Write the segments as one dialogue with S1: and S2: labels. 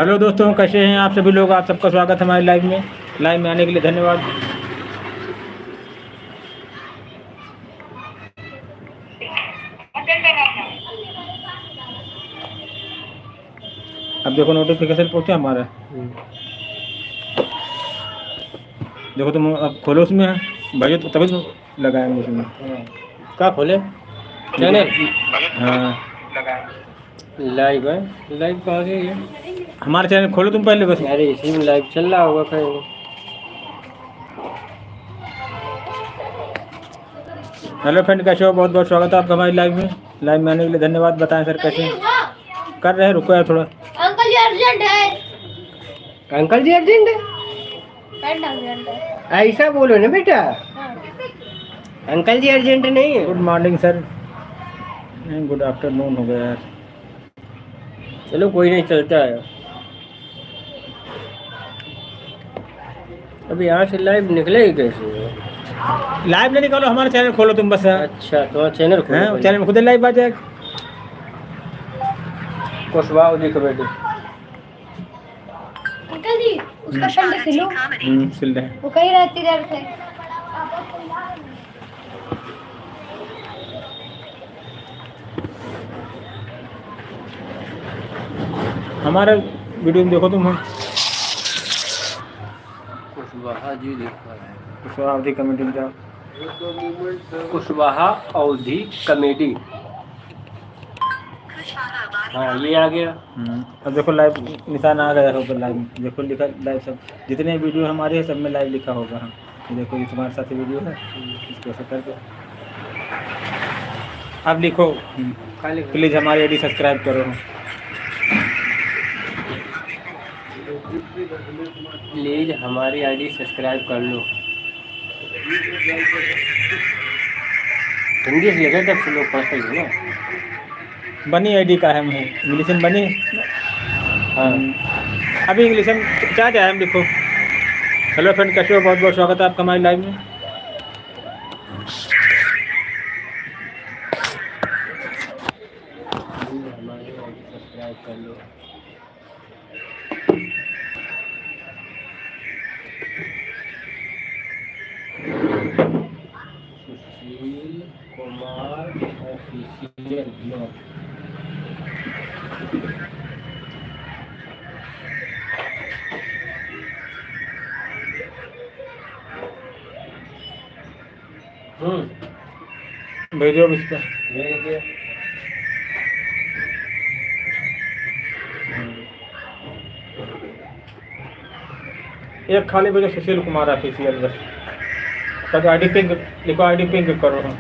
S1: Hello दोस्तों, कैसे हैं आप सभी लोग। आप सबका स्वागत है हमारे लाइव में आने के लिए धन्यवाद। अब देखो नोटिफिकेशन पहुंचा हमारा। देखो तुम अब खोलो उसमें भाई, तो तभी तो लगाएंगे उसमें।
S2: क्या खोले चैनल?
S1: हाँ,
S2: लाइव है। लाइव कहाँ से है?
S1: हमारा चैनल खोलो तुम पहले बस।
S2: अरे इसी में लाइव चल रहा होगा कहीं।
S1: हेलो फ्रेंड, कैसे हो। बहुत बहुत स्वागत है आपका हमारी लाइव में आने के लिए धन्यवाद। बताएं सर कैसे कर रहे हैं। रुको यार थोड़ा।
S3: अंकल जी अर्जेंट है।
S2: अंकल जी अर्जेंट है?
S3: पेन अर्जेंट है।
S2: ऐसा बोलो ना बेटा।
S3: हाँ।
S2: अंकल जी अर्जेंट नहीं है।
S1: Good morning sir. नहीं, गुड आफ्टरनून हो गया यार।
S2: चलो कोई नहीं, चलता है। अभी यहाँ से लाइव निकलेगी कैसे?
S1: लाइव नहीं निकालो, हमारा चैनल खोलो तुम बस।
S2: अच्छा तो चैनल खोलो
S1: हैं,
S2: पहले।
S1: चैनल में खुद लाइव आ जाएगा।
S2: कुशवाहा देखो बेटे।
S3: अंकल जी उसका पेंट सिलो।
S1: सिल रहे हैं।
S3: वो कहीं रहती देर से।
S1: हमारा वीडियो में देखो तुम।
S2: कुशवाहा जी लिखा है।
S1: कुशवाहा अवधि कमेटी में जाओ।
S2: कुशवाहा अवधि कमेटी। हाँ ये आ गया।
S1: अब देखो लाइव निशान आ गया होगा। लाइव देखो लिखा लाइव, सब जितने वीडियो हमारे हैं सब में लाइव लिखा होगा। हाँ, ये देखो ये तुम्हारे साथ वीडियो है। इसको ऐसे करके अब लिखो प्लीज़ हमारी आईडी सब्सक्राइब करो।
S2: प्लीज हमारी आईडी सब्सक्राइब कर लो। हिंदी से लिखा तब से लोग पढ़ते हैं ना।
S1: बनी आईडी का है, इंग्लिश में बनी।
S2: हाँ
S1: अभी इंग्लिश में क्या है हम लिखो। हेलो फ्रेंड, कैसे हो। बहुत बहुत स्वागत है आपका हमारी लाइव में।
S2: हमारी आईडी सब्सक्राइब कर लो। Sushil Kumar official blog.
S1: भेजो अब इस पर।
S2: भेज दिया।
S1: एक खाली भेजो सुशील कुमार ऑफिशियल बस। तब आईडी पिंक लिखो, आईडी पिंक करो। हाँ,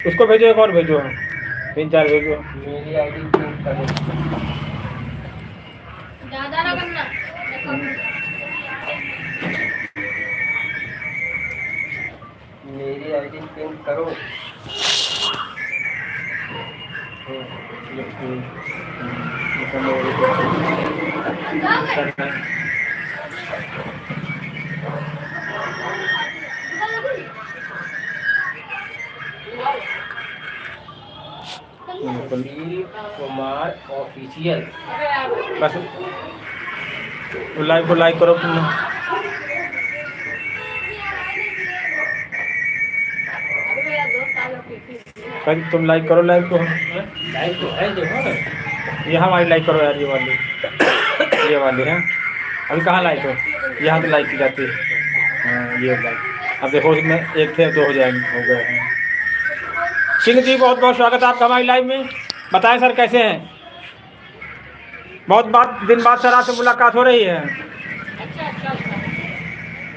S1: उसको भेजो, एक और भेजो। हाँ, 3 4 भेजो।
S2: मेरी आईडी पिंक करो।
S3: ज्यादा ना करना।
S2: मेरी आईडी पिंक करो। सुशील कुमार ऑफिशियल।
S1: बस लाइव को लाइक करो तुम। तुम लाइक करो लाइव को।
S2: लाइव तो है देखो ना।
S1: ये हमारी लाइक करो यार, ये वाली है। अभी कहाँ लाइक हो। यहाँ तो लाइक की जाती है। हाँ, ये लाइक। अब देखो इसमें एक थे, 2 हो जाएंगे, हो गए हैं। सिंह जी बहुत बहुत स्वागत है आपका हमारी लाइव में। बताएं सर कैसे हैं। बहुत दिन बाद सर आपसे मुलाकात हो रही है।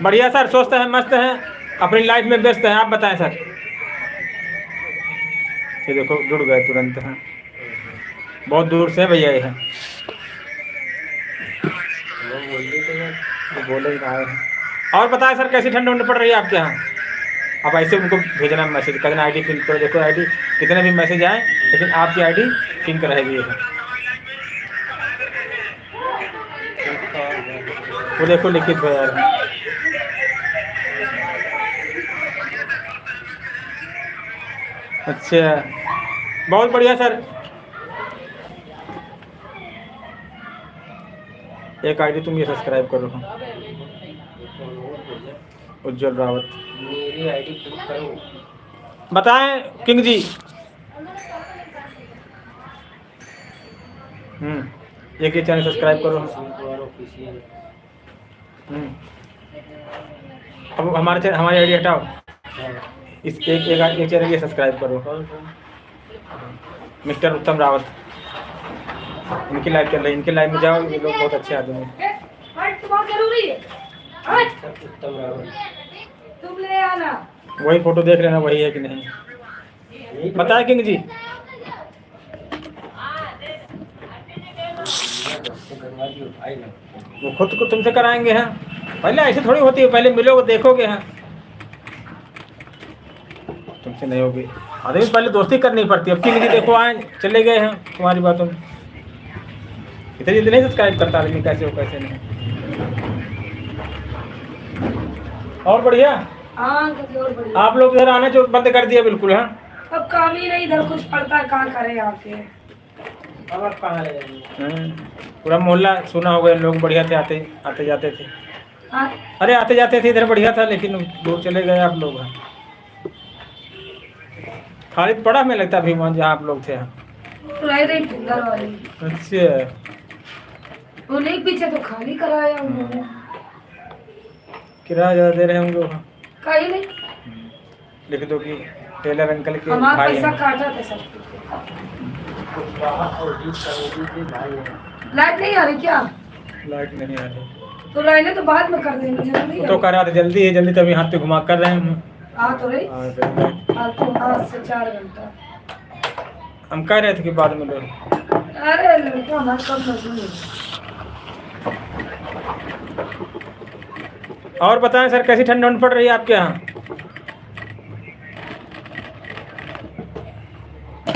S1: बढ़िया सर, स्वस्थ हैं, मस्त हैं, अपनी लाइफ में व्यस्त हैं। आप बताएं सर। ये देखो जुड़ गए तुरंत। हैं, बहुत दूर से भैया ये हैं। तो बोले ही रहा है। और बताएं सर कैसी ठंड उंड पड़ रही है आपके यहाँ। अब ऐसे उनको भेजना मैसेज, कहना आईडी पिंक करो। देखो आईडी कितने भी मैसेज आए, लेकिन आपकी आईडी पिंक रहेगी। वो देखो लिखित हो यार। अच्छा, बहुत बढ़िया सर। एक आईडी तुम ये सब्सक्राइब करो। उज्जवल रावत।
S2: मेरी आईडी क्लिक करो।
S1: बताएं किंग जी। एक ये चैनल सब्सक्राइब करो।
S2: ऑफिशियल।
S1: अब हमारी आईडी हटाओ।
S2: हाँ।
S1: इस एक चैनल ये सब्सक्राइब करो।
S2: कौन कौन?
S1: मिस्टर उत्तम रावत। इनकी लाइव चल रही है, इनके लाइव में जाओ, ये लोग बहुत अच्छे आदमी हैं।
S2: उत्तम रावत।
S3: तुम ले आना।
S1: वही फोटो देख लेना, वही है कि नहीं।
S2: यही तो
S1: बताए किंग जी।
S2: करवा दियो भाई ना।
S1: वो खुद को तुमसे कराएंगे हैं। पहले ऐसे थोड़ी होती है, पहले मिलोगे देखोगे हैं। तुमसे नहीं होगी। आदमी पहले दोस्ती करनी पड़ती है। अब किंग जी देखो आए चले गए हैं तुम्हारी बातों में। इतनी जल्दी नहीं सब्सक्राइब करता आदमी, कैसे हो कैसे नहीं। और बढ़िया।
S4: हाँ कुछ और बढ़िया।
S1: आप लोग इधर आना जो बंद कर दिया बिल्कुल। हाँ
S4: अब काम ही नहीं, इधर कुछ पड़ता है, कहाँ करे आके।
S2: अब आप कहाँ ले जाएंगे?
S1: पूरा मोहल्ला सुना होगा, लोग बढ़िया थे, आते आते जाते थे।
S4: हाँ
S1: अरे आते जाते थे इधर, बढ़िया था, लेकिन दूर चले गए आप लोग। खालिद पड़ा हमें लगता भीमान जहाँ आप लोग थे।
S4: रह रही फिंगर वाली,
S1: अच्छा,
S4: वो नहीं पीछे तो खाली कराया उन्होंने।
S1: किराया ज़्यादा दे रहे होंगे वहाँ।
S4: कहीं नहीं,
S1: लिख दो कि टेलर अंकल के
S4: हमारा
S1: भाई
S4: पैसा
S1: हैं।
S4: काटा था सब।
S2: और जीत करोगी के भाई है।
S4: लाइट नहीं आ रही क्या?
S1: लाइट नहीं आ रही
S4: तो लाइने तो बाद में कर देंगे, जल्दी
S1: वो तो कर रहा था, जल्दी है, जल्दी तभी हाथ पे घुमा कर रहे हैं हम।
S4: आ तो रही।
S1: आ गए।
S4: आज तो 5 से 4 घंटा।
S1: हम कह रहे थे कि बाद में लो।
S4: अरे लड़का हमारे कब मजदूर है।
S1: और बताएं सर, कैसी ठंड ठंड पड़ रही है आपके यहाँ?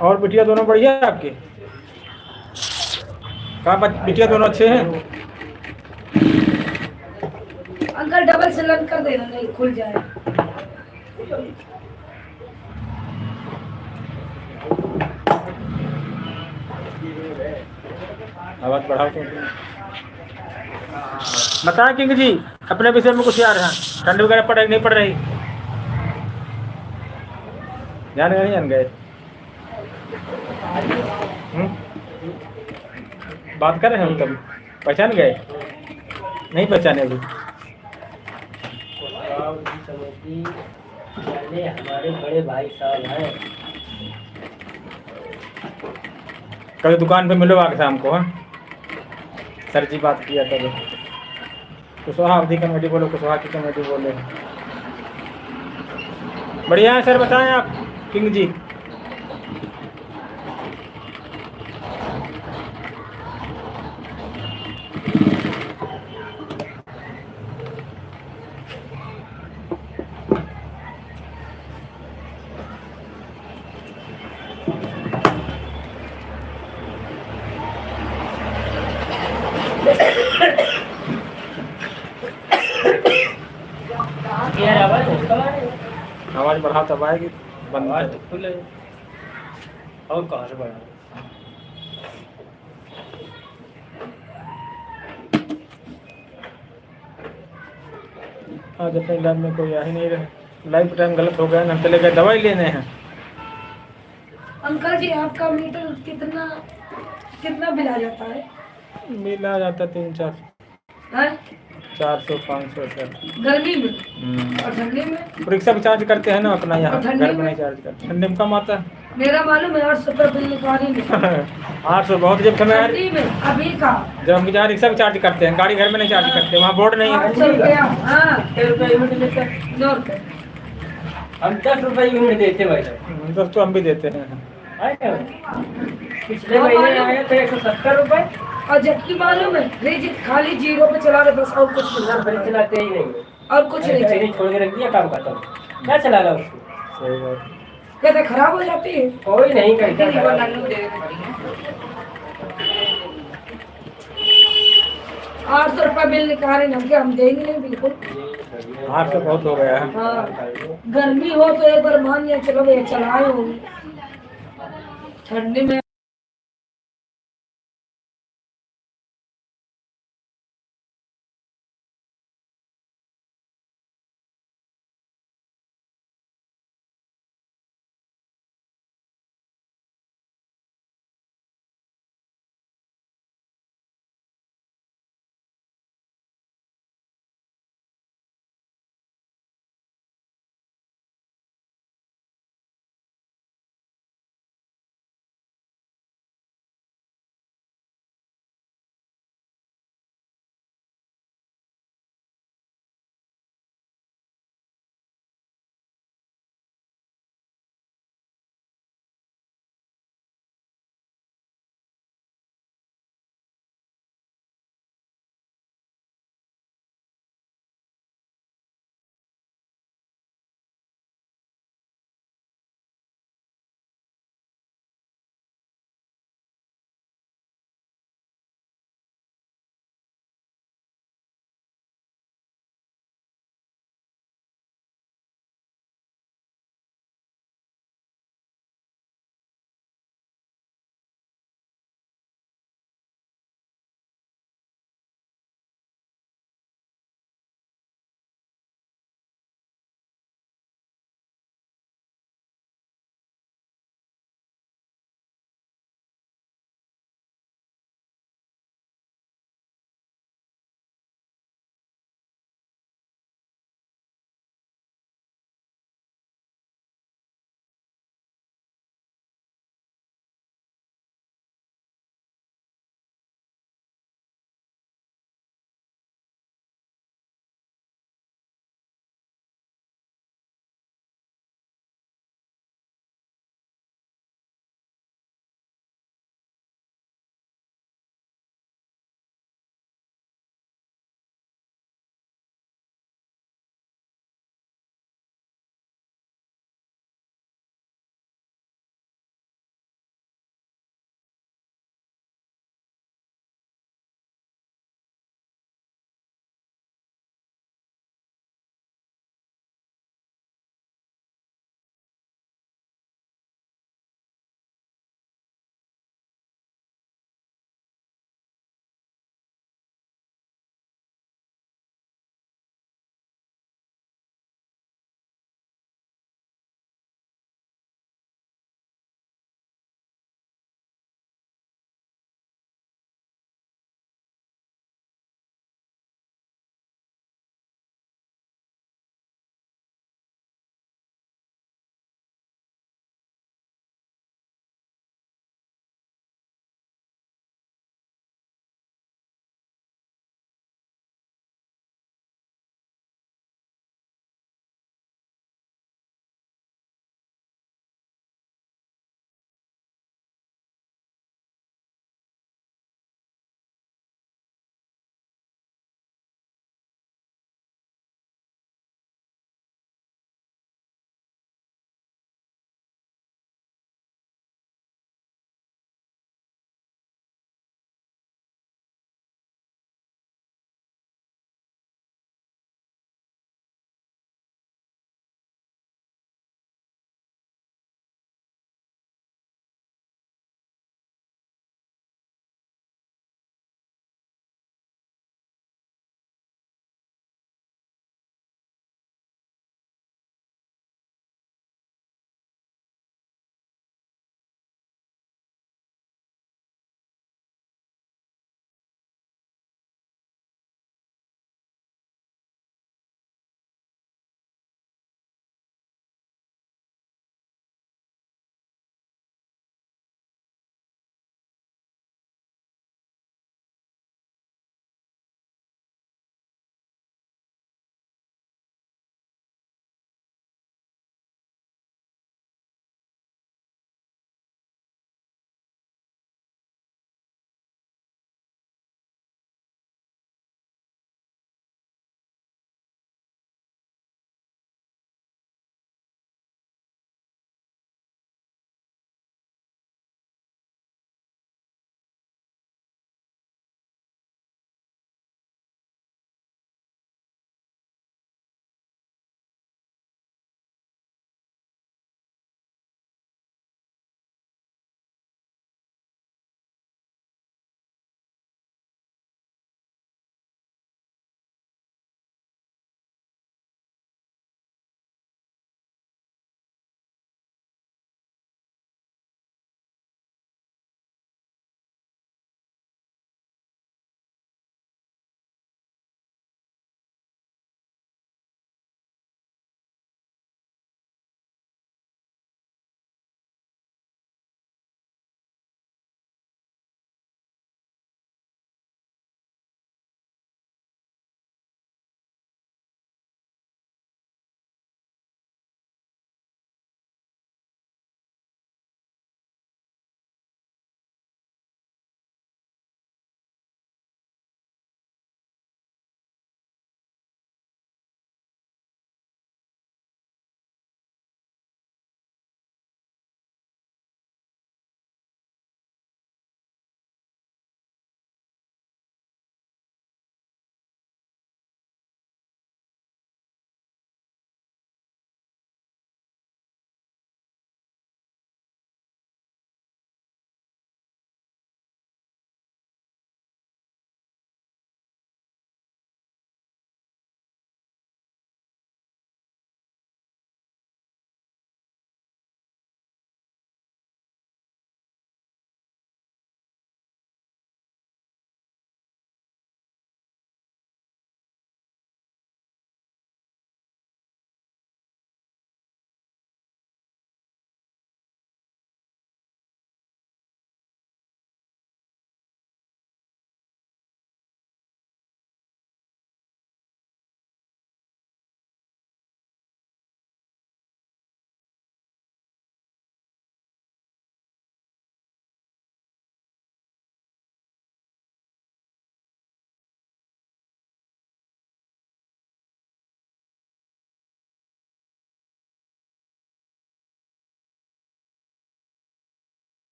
S1: और बिटिया दोनों बढ़िया है आपके? कहाँ बिटिया दोनों अच्छे हैं?
S4: अंकल डबल सिलेंडर कर देना, नहीं खुल जाए।
S1: आवाज बढ़ाओ तो। बताएं किंग जी, अपने विषय में कुछ यार हैं। ठंड वगैरह पड़ रही नहीं पड़ रही? जान गए नहीं जान गए? बात कर रहे हैं हम तब, पहचान गए? नहीं पहचाने अभी?
S2: समझी जाने हमारे बड़े भाई साहब हैं।
S1: कभी दुकान पे मिलो आके शाम को। हाँ सर जी बात किया करो। कुशवाहा अवधि कमेटी बोलो, कुशवाहा की कमेटी बोले। बढ़िया है सर, बताएं आप किंग जी।
S2: यार आवाज कम आ रही है।
S1: आवाज़ बढ़ा तब आएगी, बंद
S2: आवाज
S1: कर।
S2: तो फुल है। और कहाँ से बढ़ा?
S1: आज अपने लाइफ में कोई आ ही नहीं रहे। लाइफ टाइम गलत हो गया ना, हम चले गए दवाई लेने हैं।
S4: अंकल जी आपका मीटर कितना कितना बिल आ जाता है?
S1: बिल आ जाता 300
S4: हैं?
S1: 400 500 सर।
S4: गर्मी में और ठंडी में?
S1: रिक्शा भी चार्ज करते हैं ना अपना, यहाँ
S4: और ठंडी
S1: घर में
S4: में?
S1: नहीं चार्ज करते, ठंडी में कम आता है।
S4: मेरा मालूम है 800 रुपये बिल निकाली में।
S1: 800 बहुत, जब समय
S4: ठंडी में अभी का
S1: जब हम जहाँ रिक्शा भी चार्ज करते हैं, गाड़ी घर में नहीं चार्ज करते, वहाँ बोर्ड नहीं है।
S4: 800 रुपया। हाँ
S2: 6 रुपये यूनिट लेते हैं।
S4: 9 रुपये।
S2: हम 10 रुपये यूनिट देते भाई साहब।
S1: दोस्तों हम भी देते हैं।
S2: आए हैं? पिछले महीने आए थे 170 रुपये।
S4: और जबकि मालूम है फ्रिज खाली 0 पे चला रहे, बस और कुछ
S2: ना फ्रिज
S4: नहीं,
S2: चलाते ही नहीं।
S4: और कुछ नहीं चाहिए।
S2: छोड़ के रख दिया, काम खत्म। क्या चला रहा उसको?
S1: सही बात।
S4: कहते खराब हो जाती है।
S2: कोई नहीं करता।
S4: 800 रुपया बिल निकाले ना, हम देंगे नहीं बिल्कुल।
S1: 800 बहुत हो गया है।
S4: हाँ गर्मी हो तो एक बार मान लिया चलो भैया चलाए होंगे, ठंडी में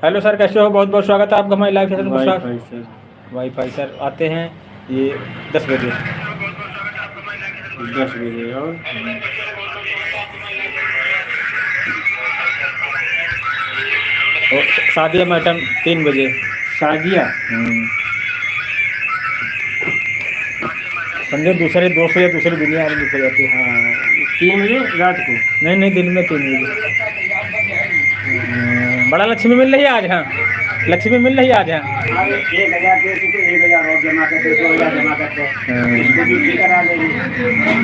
S1: हेलो सर, कैसे हो? बहुत बहुत स्वागत है आपका हमारे लाइव सेशन में।
S2: वाईफाई सर,
S1: वाईफाई सर आते हैं ये 10 बजे।
S2: 10 बजे।
S1: और शादी मैटम 3 बजे।
S2: शादिया
S1: समझो दूसरे दोस्त या दूसरी दुनिया वाली लिखी जाती है।
S2: हाँ 3 बजे रात को।
S1: नहीं नहीं, दिन में 3 बजे। बड़ा लक्ष्मी मिल रही है आज। हाँ, लक्ष्मी मिल रही है आज। हाँ
S2: 1,000 दे तो 1,000 और जमा कर दो, 2,000 जमा कर दो, इसको भी करा देंगे।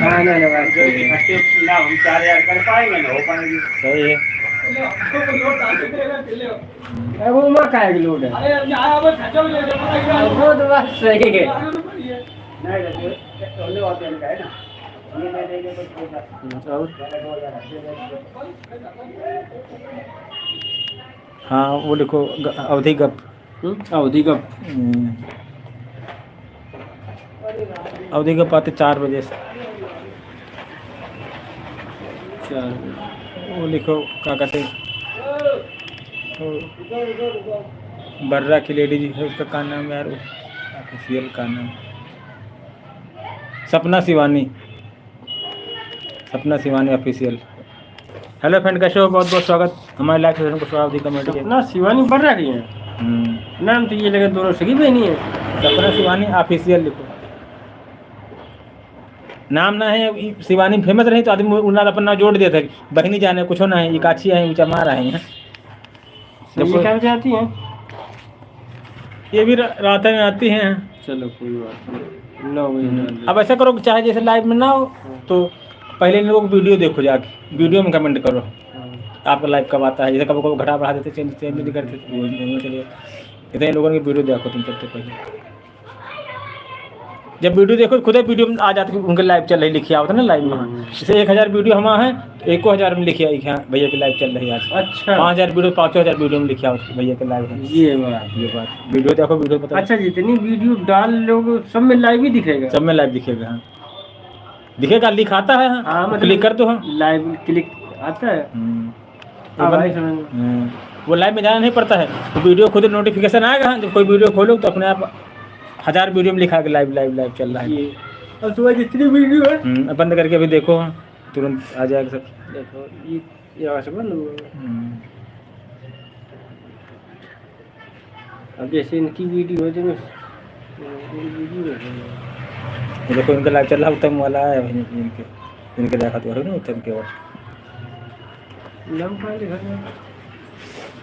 S2: हाँ ना ना बात इकट्ठे ना हम 4,000 कर पाएंगे ना हो पाएगी।
S1: सही है।
S2: वो माँ का एक लोड है। वो तो बात सही है। नहीं रहते और दिन का है ना, ये ले लेंगे तो
S1: हाँ वो लिखो अवधि गप।
S2: अवधि कब?
S1: अवधि गप आते 4 बजे से।
S2: 4
S1: वो लिखो क्या कहते हैं, बर्रा की लेडी जी है, उसका क्या नाम यार, ऑफिशियल का नाम सपना शिवानी। सपना शिवानी ऑफिशियल। हेलो फ्रेंड, कैसे हो? बहुत बहुत स्वागत हमारे लाइव सेशन को स्वागत कमेटी के।
S2: सपना शिवानी बढ़ रही है। नाम तो ये लगे दोनों सगी बहनी है।
S1: सपना शिवानी ऑफिशियल लिखो। नाम ना है शिवानी फेमस रही तो आदमी उन्हें अपना नाम जोड़ दिया था, बहनी जाने कुछ ना है, इकाची है, ऊंचा मार रहे हैं।
S2: ये क्या चाहती हैं?
S1: ये भी रात में आती हैं।
S2: चलो कोई बात नहीं, 9 बजे डाल दो।
S1: अब ऐसा करो, चाहे जैसे लाइव में ना हो तो पहले इन लोगों को वीडियो देखो, जाके वीडियो में कमेंट करो आपका लाइव कब आता है। जैसे कभी कभी घटा बढ़ा देते, चेंज नहीं करते, चलिए इतने लोगों की वीडियो देखो तुम सबसे पहले। जब वीडियो देखो खुद ही वीडियो में आ जाती है उनके लाइव चल रही, लिखी होता है ना लाइव में। जैसे 1,000 वीडियो हमारा है तो 1,000 में लिखी आई है भैया की लाइव चल रही है आज।
S2: अच्छा
S1: 5,000 वीडियो 5,000 वीडियो में लिखा होता भैया के लाइव है।
S2: ये बात
S1: वीडियो देखो, वीडियो पता।
S2: अच्छा जितनी वीडियो डाल लोग सब में लाइव ही दिखेगा?
S1: सब में लाइव दिखेगा। हाँ दिखेगा, लिख आता है। हाँ
S2: मतलब
S1: क्लिक कर दो। हाँ
S2: लाइव क्लिक आता है। हाँ भाई समझ।
S1: वो लाइव में जाना नहीं पड़ता है, तो वीडियो खुद नोटिफिकेशन आएगा। हाँ, जब कोई वीडियो खोलो तो अपने आप 1,000 वीडियो में लिखा है लाइव लाइव लाइव चल रहा है।
S2: और सुबह जितनी वीडियो है
S1: बंद करके अभी देखो। हाँ तुरंत आ जाएगा सब।
S2: देखो ये आवाज बंद हो गया। अब जैसे इनकी वीडियो है तो
S1: देखो इनका लाइव चल रहा है, उत्तम वाला है इनके देखा तो है ना, उत्तम के और
S2: नाम कहाँ लिखा है?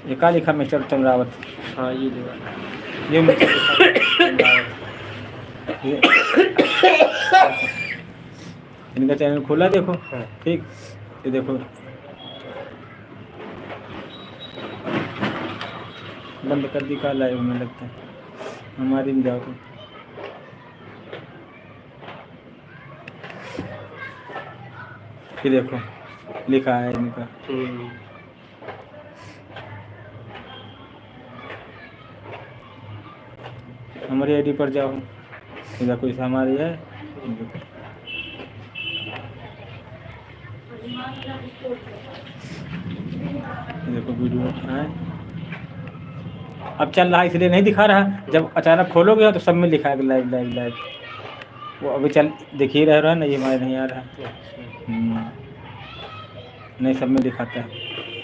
S1: ये का लिखा, मिस्टर उत्तम रावत।
S2: हाँ ये लिखा
S1: ये मिस्टर उत्तम रावत। इनका चैनल खोला देखो। ठीक, ये देखो बंद कर दी का लाइव में लगता है हमारी में जाओ तो। ये देखो लिखा है इनका। हमारी आईडी पर जाओ, इधर कोई हमारी है। देखो वीडियो है, अब चल रहा है इसलिए नहीं दिखा रहा। जब अचानक खोलोगे तो सब में लिखा है लाइव लाइव लाइव। वो अभी चल दिख ही रहा है ना, ये हमारे नहीं आ रहा है। नहीं सब में दिखाता है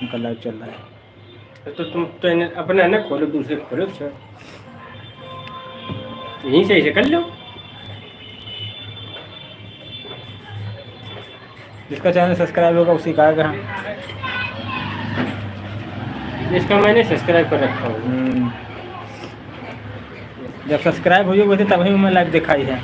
S1: उनका लाइव चल रहा है।
S2: तो तुम तो अपना है ना खोलो, दूसरे खोलो सर, यहीं से ऐसे कर लो।
S1: जिसका चैनल सब्सक्राइब होगा उसी का आएगा।
S2: इसका मैंने सब्सक्राइब कर रखा हूँ।
S1: जब सब्सक्राइब हो जाए तभी मैं लाइव दिखाई है।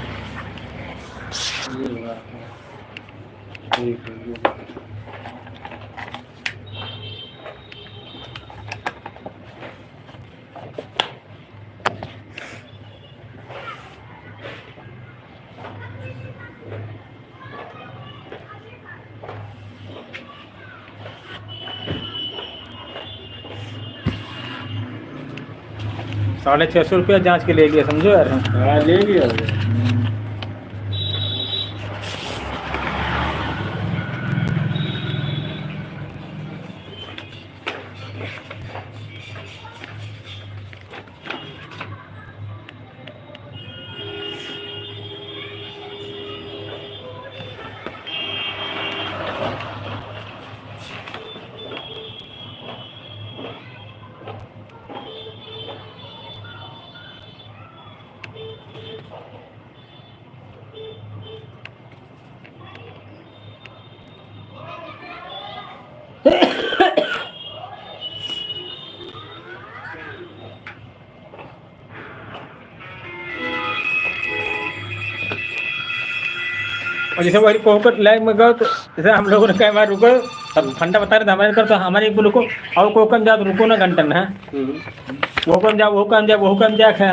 S1: ₹650 जांच के ले लिया, समझो यार।
S2: हाँ ले लिया।
S1: और जैसे वही कोहकर लैग में गए तो जैसे हम लोगों ने कई बार रुको, अब ठंडा बता रहे थे हमारे कर, तो हमारे को रुको और कोकम जा तो रुको ना घंटन है, वो कम जा वो कम जा वो कम जा है,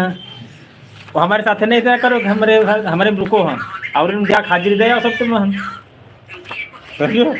S1: वो हमारे साथ नहीं तय करो कि हमारे हमारे में रुको हम और इन जा हाजिर दे सब तुम हम समझो।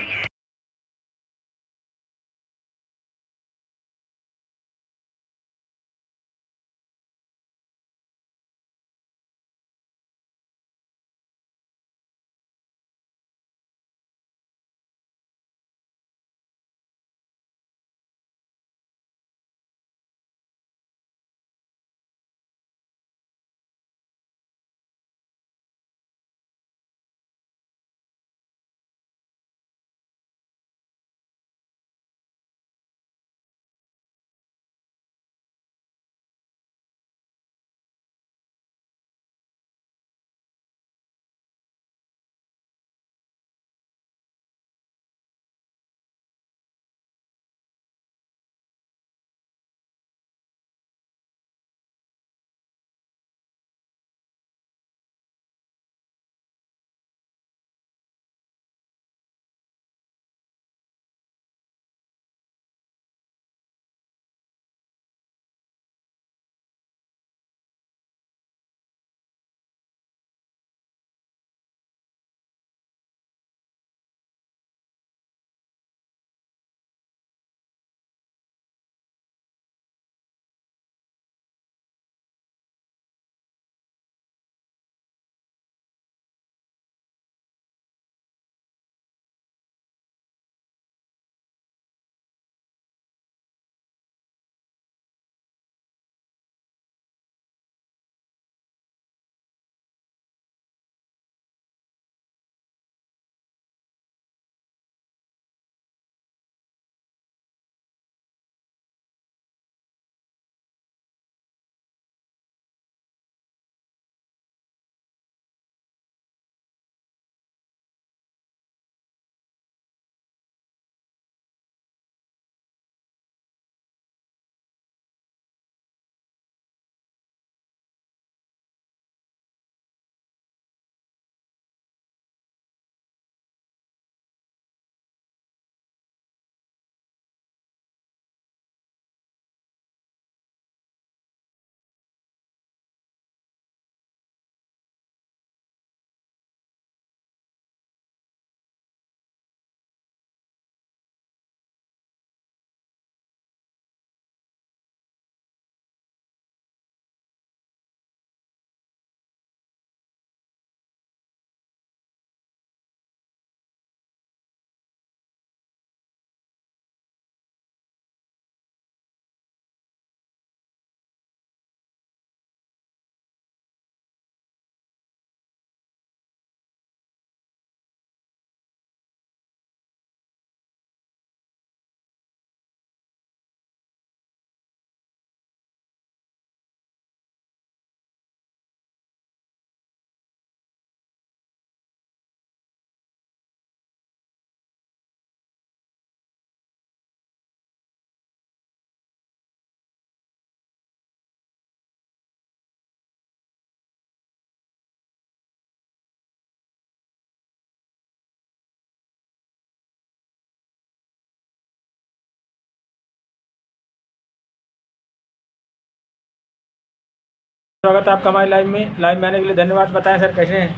S1: स्वागत है आपका हमारे लाइव में आने के लिए धन्यवाद। बताएं सर कैसे हैं?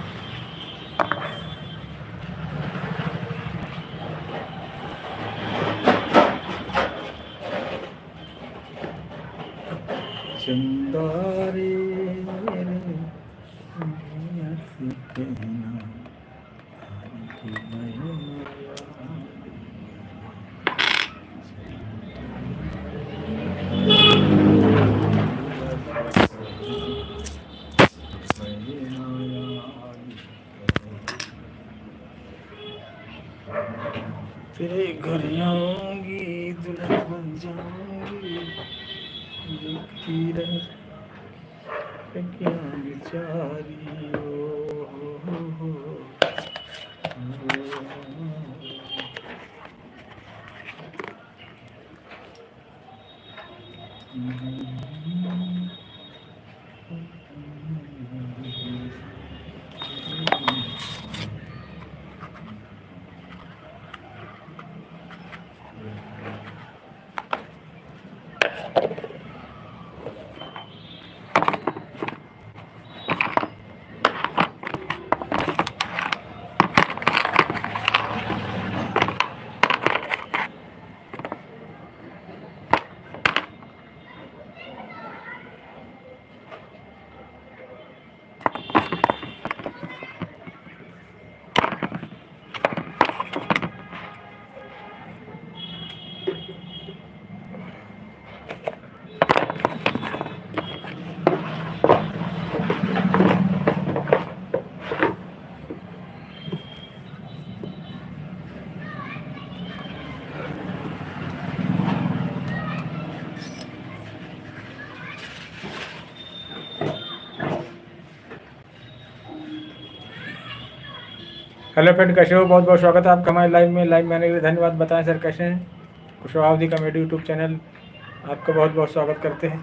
S1: चंदारे मेरे दुनिया से कहना कि मैं तेरे घर आऊंगी दुल्हन बन जाऊंगी देखती रह क्या बेचारी हो। हेलो फ्रेंड, कैसे हो? बहुत बहुत स्वागत है आपका हमारे लाइव में आने के लिए धन्यवाद। बताएं सर कैसे हैं? कुशवाहा कॉमेडी यूट्यूब चैनल आपका बहुत बहुत स्वागत करते हैं।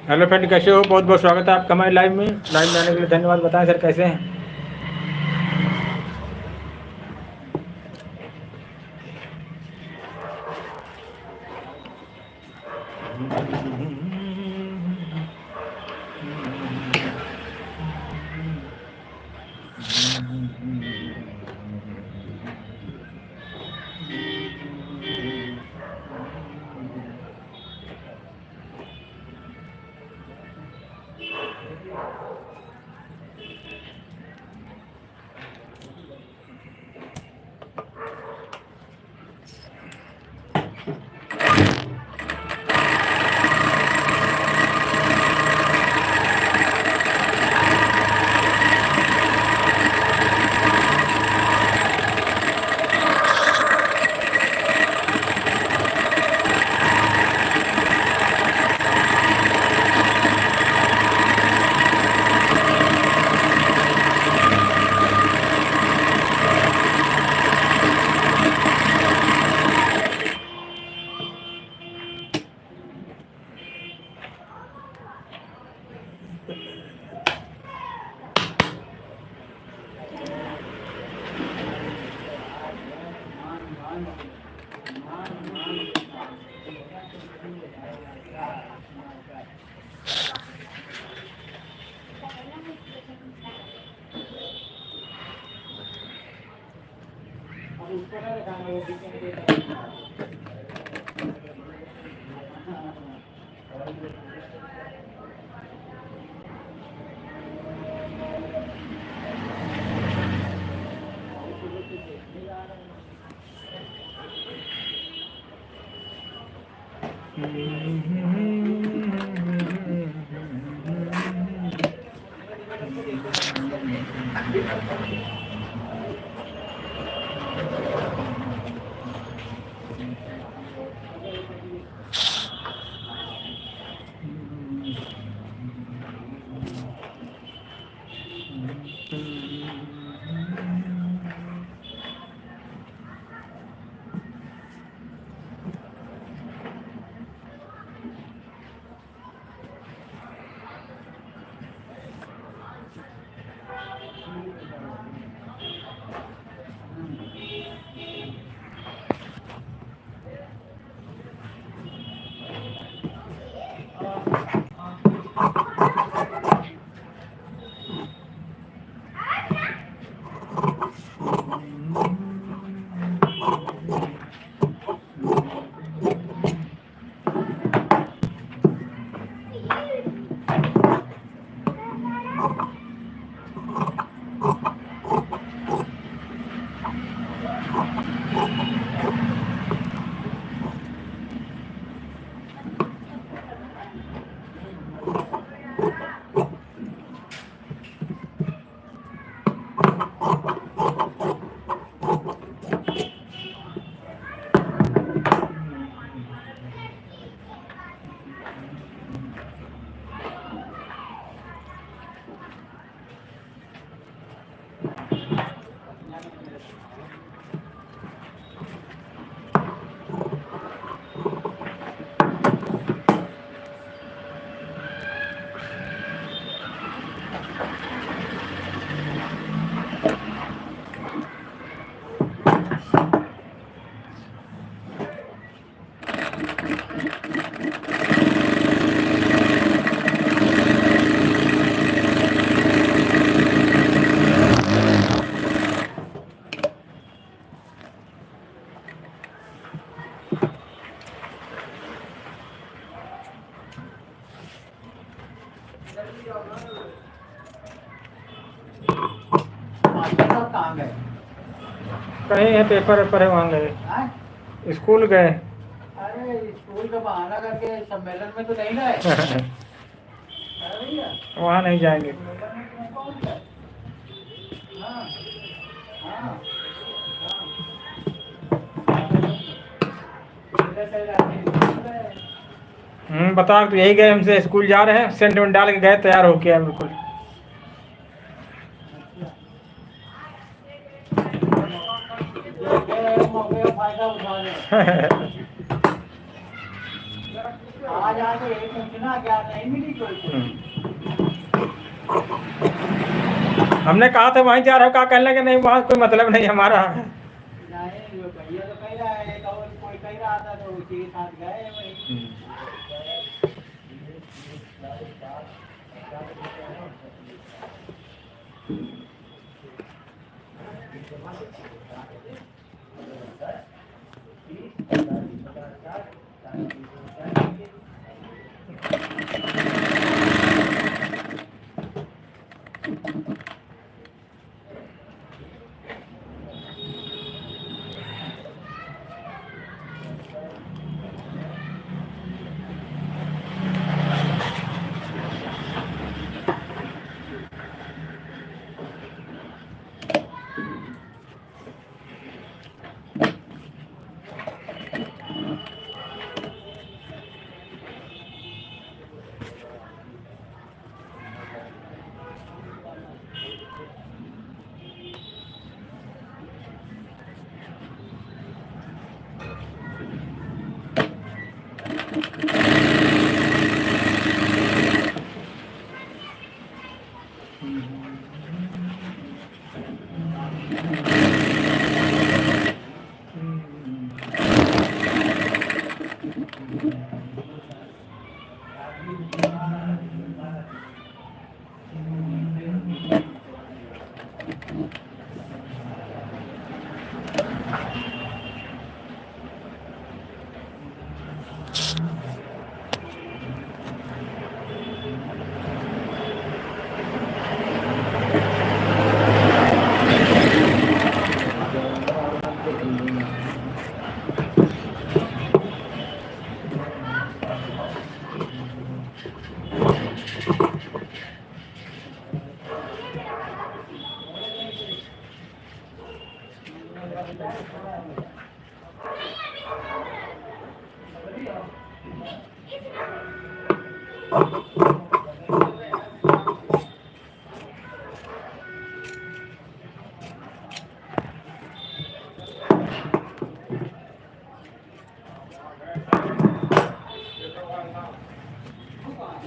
S1: हेलो फ्रेंड, कैसे हो? बहुत बहुत स्वागत है आपका हमारे लाइव में आने के लिए धन्यवाद। बताएं सर कैसे हैं?
S2: कहाँ गए?
S1: कहीं है, पेपर वेपर है, वहाँ गए,
S2: हाँ?
S1: स्कूल गए।
S2: अरे स्कूल का बहाना करके सम्मेलन में तो नहीं गए? अरे भैया,
S1: वहाँ नहीं जाएंगे।
S2: सम्मेलन में तो नहीं पहुँच गए? हाँ, हाँ, हाँ।
S1: बता, तो यही गए, हमसे स्कूल जा रहे हैं, सेंट में डाल के गए, तैयार होके आए बिल्कुल।
S2: मौके का फायदा उठा लें। आज आके पूछना क्या नहीं मिली कोई।
S1: हमने कहा था वहीं जा रहा हो, कहा कहने लगे नहीं वहाँ कोई मतलब नहीं हमारा।
S2: नहीं वो भैया तो कह रहा है, एक और कोई कह रहा था तो उसी के साथ गए वही।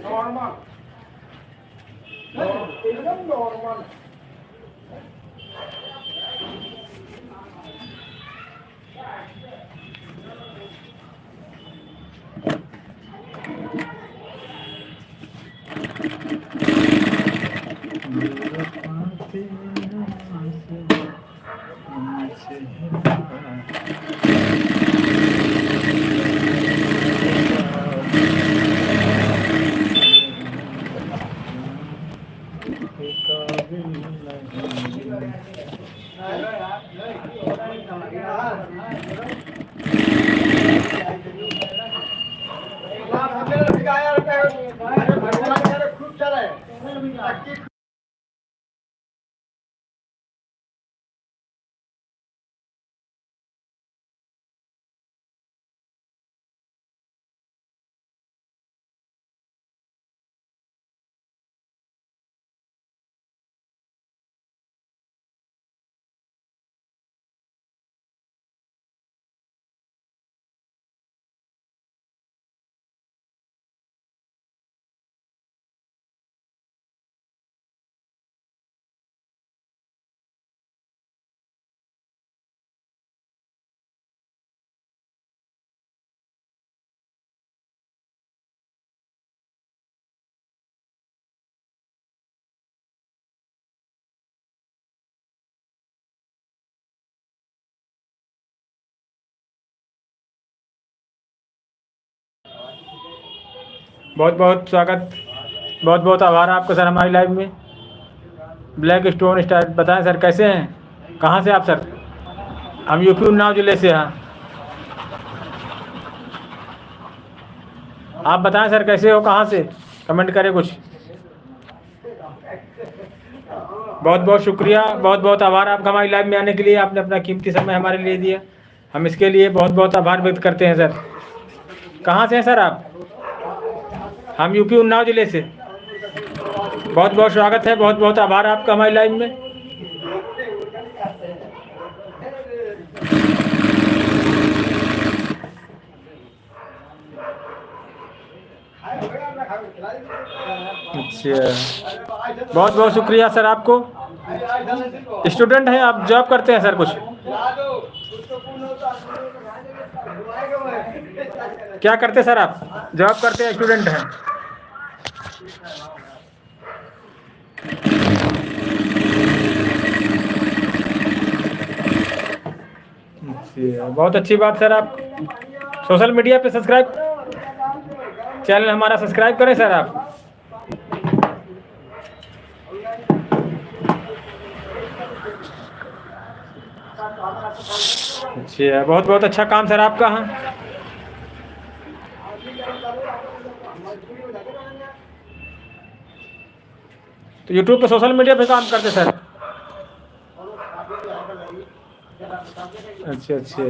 S1: नॉर्मल एकदम नॉर्मल। बहुत बहुत स्वागत, बहुत बहुत आभार आपका सर हमारी लाइव में। ब्लैक स्टोन स्टार बताएं सर कैसे हैं, कहाँ से आप सर? हम यूपी उन्नाव ज़िले से हैं। आप बताएं सर कैसे हो, कहाँ से? कमेंट करें कुछ। बहुत बहुत शुक्रिया, बहुत बहुत आभार आपका हमारी लाइव में आने के लिए। आपने अपना कीमती समय हमारे लिए दिया, हम इसके लिए बहुत बहुत आभार व्यक्त करते हैं सर। कहाँ से हैं सर आप? हम यूपी उन्नाव ज़िले से। बहुत बहुत स्वागत है, बहुत बहुत आभार आपका हमारी लाइव में। अच्छा, बहुत बहुत शुक्रिया सर आपको। स्टूडेंट हैं आप, जॉब करते हैं सर कुछ? क्या करते हैं सर आप? जॉब करते हैं, स्टूडेंट हैं? अच्छा, बहुत अच्छी बात सर। आप सोशल मीडिया पे सब्सक्राइब, चैनल हमारा सब्सक्राइब करें सर आप। अच्छा, बहुत बहुत अच्छा काम सर आपका। हाँ, तो यूट्यूब पे सोशल मीडिया पे काम करते सर? अच्छा अच्छा,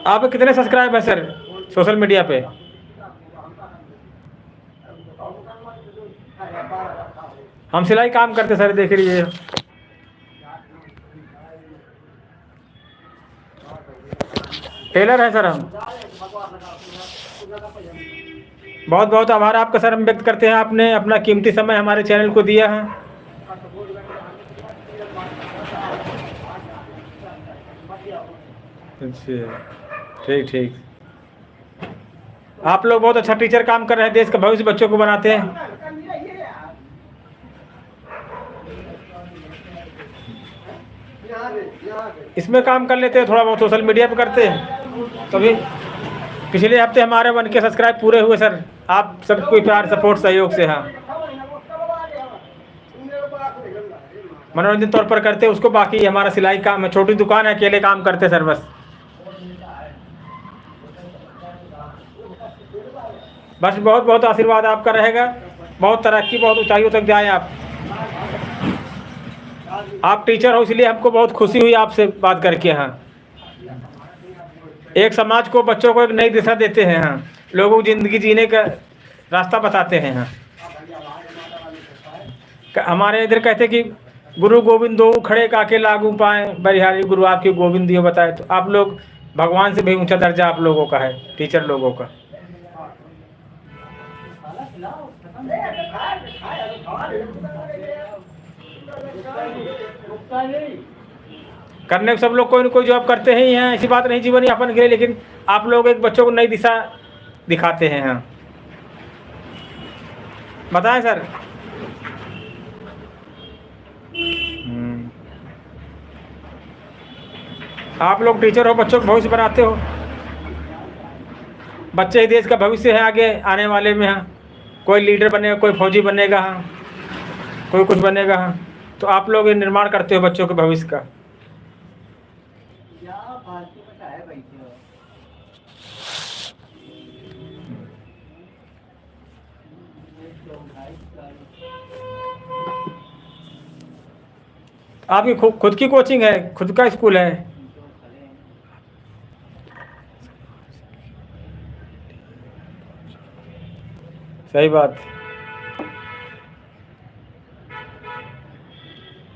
S1: आप कितने सब्सक्राइब है सर सोशल मीडिया पे? हम सिलाई काम करते सर, देख लीजिए। टेलर है सर हम। बहुत बहुत आभार आपका सर हम व्यक्त करते हैं, आपने अपना कीमती समय हमारे चैनल को दिया है। अच्छा, ठीक ठीक। आप लोग बहुत अच्छा टीचर काम कर रहे हैं, देश का भविष्य बच्चों को बनाते हैं। इसमें काम कर लेते हैं, थोड़ा बहुत सोशल मीडिया पे करते हैं। तभी पिछले हफ्ते हमारे 1 के सब्सक्राइब पूरे हुए सर, आप सबको प्यार सपोर्ट सहयोग से। हाँ, मनोरंजन तौर पर करते हैं उसको, बाकी हमारा सिलाई काम है, छोटी दुकान है, अकेले काम करते सर बस। बस बहुत बहुत आशीर्वाद आपका रहेगा, बहुत तरक्की, बहुत ऊंचाइयों तक जाएं आप। आप टीचर हो इसलिए हमको बहुत खुशी हुई आपसे बात करके। हाँ, एक समाज को, बच्चों को एक नई दिशा देते हैं। हाँ, लोगों को ज़िंदगी जीने का रास्ता बताते हैं। हाँ, हमारे इधर कहते कि गुरु गोविंद दो खड़े काके लागू पाए, बलिहारी गुरु आपके गोविंद दियो बताए। तो आप लोग, भगवान से भी ऊंचा दर्जा आप लोगों का है, टीचर लोगों का। करने को सब लोग कोई न कोई जॉब करते ही हैं, ऐसी बात नहीं जीवन यापन के लिए, लेकिन आप लोग एक बच्चों को नई दिशा दिखाते हैं। हाँ, बताएं सर। आप लोग टीचर हो, बच्चों का भविष्य बनाते हो। बच्चे ही देश का भविष्य है आगे आने वाले में। हाँ, कोई लीडर बनेगा, कोई फौजी बनेगा। हाँ, कोई कुछ बनेगा। हाँ, तो आप लोग ये निर्माण करते हो बच्चों के भविष्य का। आपकी खुद की कोचिंग है, खुद का स्कूल है? सही बात।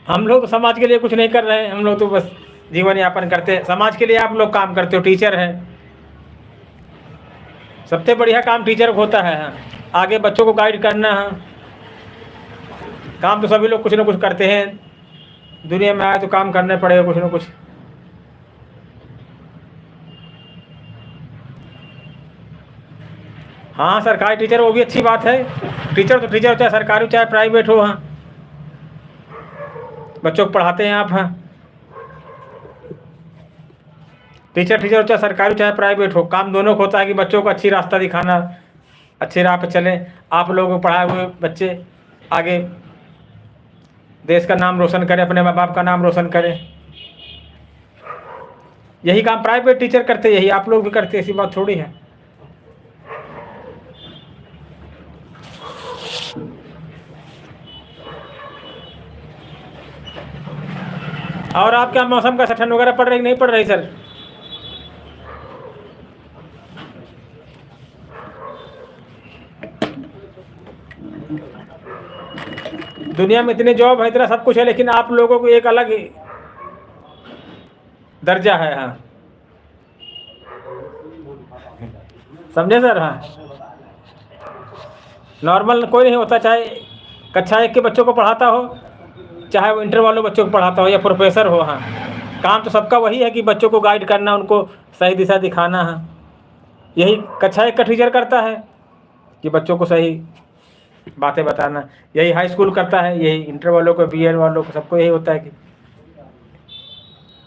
S1: हम लोग समाज के लिए कुछ नहीं कर रहे हैं, हम लोग तो बस जीवन यापन करते हैं। समाज के लिए आप लोग काम करते हो, टीचर हैं। सबसे बढ़िया काम टीचर को होता है। हाँ, आगे बच्चों को गाइड करना है। काम तो सभी लोग कुछ ना कुछ करते हैं, दुनिया में आए तो काम करने पड़ेगा कुछ ना कुछ। हाँ, सरकारी टीचर वो भी अच्छी बात है। टीचर तो टीचर, चाहे सरकारी चाहे प्राइवेट हो। हाँ, बच्चों को पढ़ाते हैं आप। हाँ, टीचर टीचर चाहे सरकारी चाहे प्राइवेट हो, काम दोनों को होता है कि बच्चों को अच्छी रास्ता दिखाना, अच्छे राह पर चलें। आप लोगों को पढ़ाए हुए बच्चे आगे देश का नाम रोशन करें, अपने माँ बाप का नाम रोशन करें। यही काम प्राइवेट टीचर करते, यही आप लोग भी करते, ऐसी बात थोड़ी है। और आप क्या मौसम का ठंड वगैरह पड़ रही नहीं पड़ रही सर? दुनिया में इतने जॉब है, इतना सब कुछ है, लेकिन आप लोगों को एक अलग दर्जा है। हाँ, समझे सर? हाँ, नॉर्मल कोई नहीं होता, चाहे कक्षा 1 के बच्चों को पढ़ाता हो, चाहे वो इंटर वालों बच्चों को पढ़ाता हो या प्रोफेसर हो। हाँ, काम तो सबका वही है कि बच्चों को गाइड करना, उनको सही दिशा दिखाना है। यही कक्षा 1 का टीचर करता है कि बच्चों को सही बातें बताना। यही हाई स्कूल करता है, यही इंटर वालों को, बीए वालों को, सबको यही होता है कि।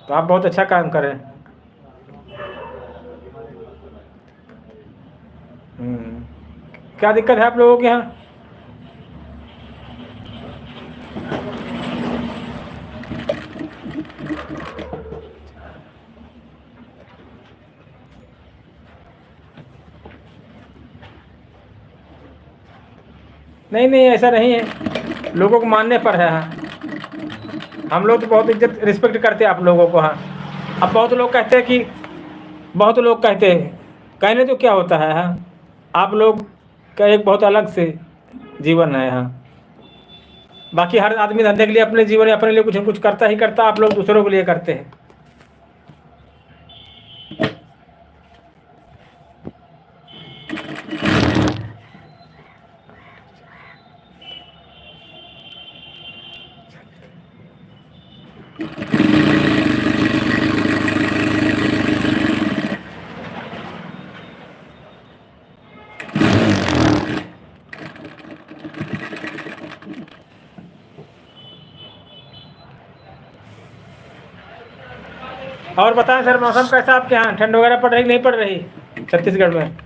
S1: तो आप बहुत अच्छा काम कर रहे हैं। क्या दिक्कत है आप लोगों के यहाँ? नहीं नहीं, ऐसा नहीं है, लोगों को मानने पर है। हाँ, हम लोग तो बहुत इज्जत रिस्पेक्ट करते हैं आप लोगों को। हाँ, अब बहुत लोग कहते हैं कि, बहुत लोग कहते हैं, कहने तो क्या होता है। हाँ, आप लोग का एक बहुत अलग से जीवन है। हाँ, बाकी हर आदमी धंधे के लिए, अपने जीवन में अपने लिए कुछ न कुछ करता ही करता, आप लोग दूसरों के लिए करते हैं। और बताएं सर, मौसम कैसा आपके यहाँ? ठंड वगैरह पड़ रही कि नहीं पड़ रही छत्तीसगढ़ में?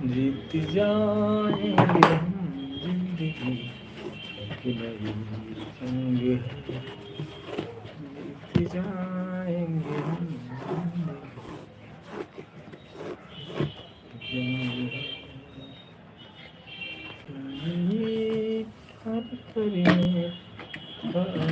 S1: जीत जाएंगे हम जिंदगी की नई जंग है, जीत जाएंगे हम जिंदगी की जंग है।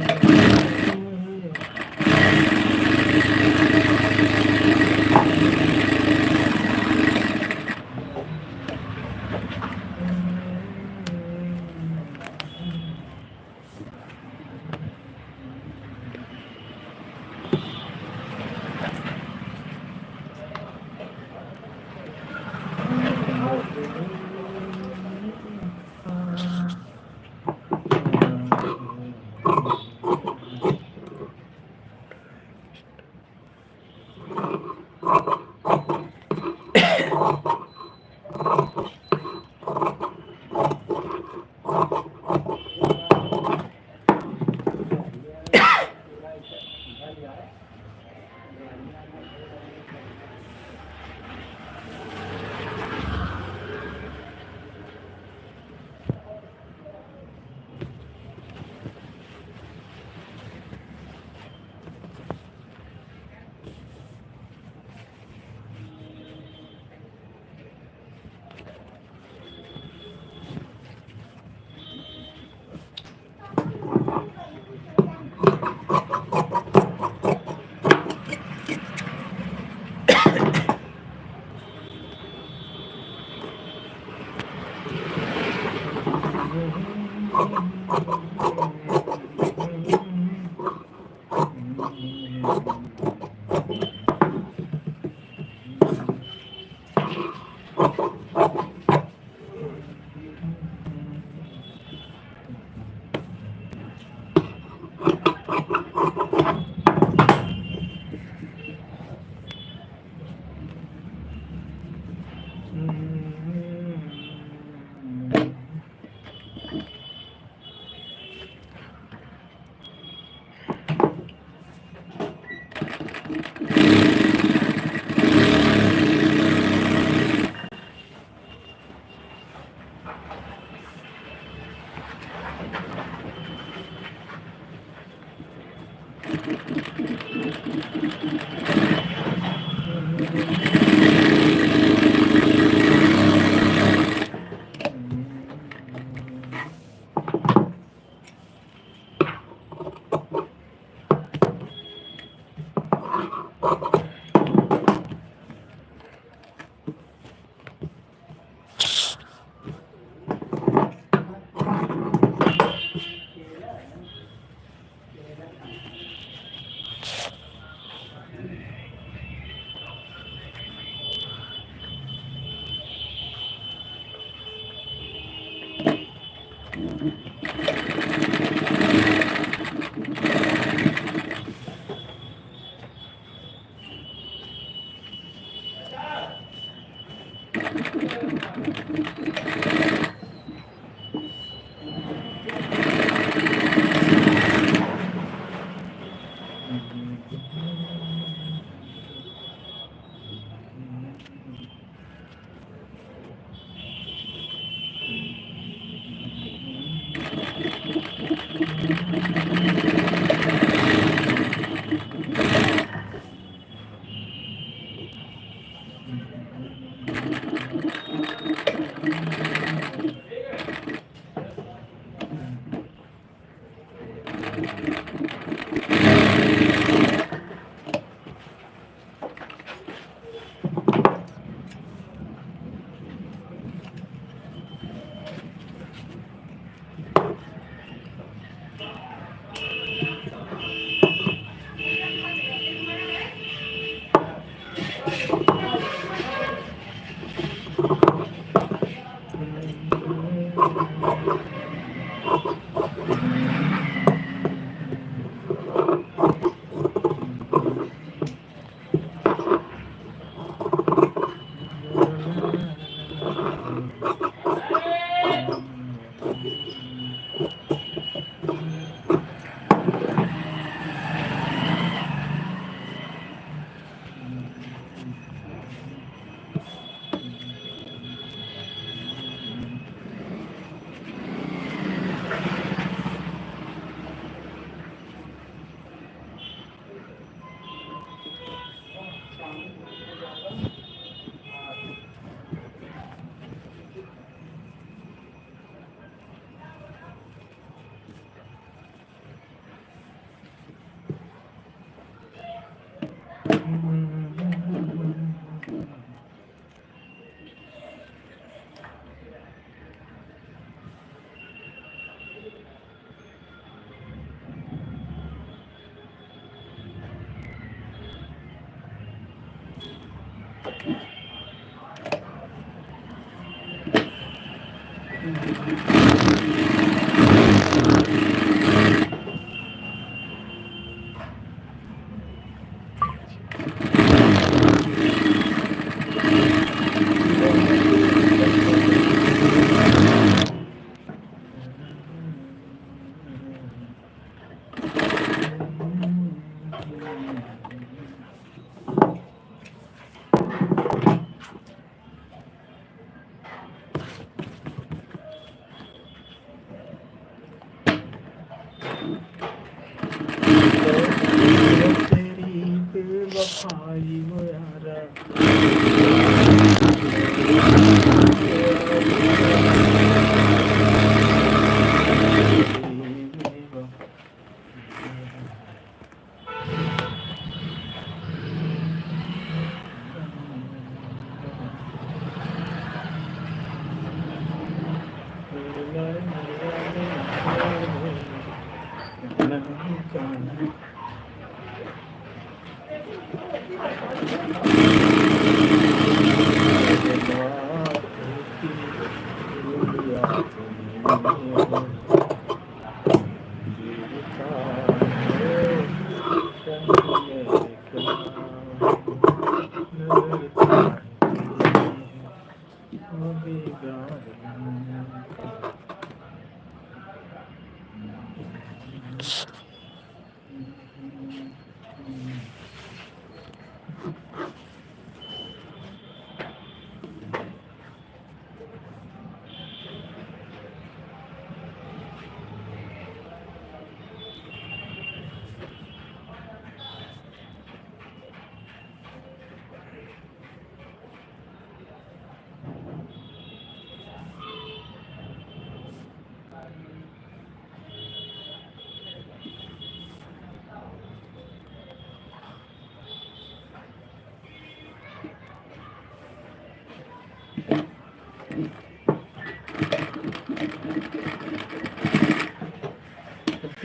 S1: तेरी बेवफाई वो यारा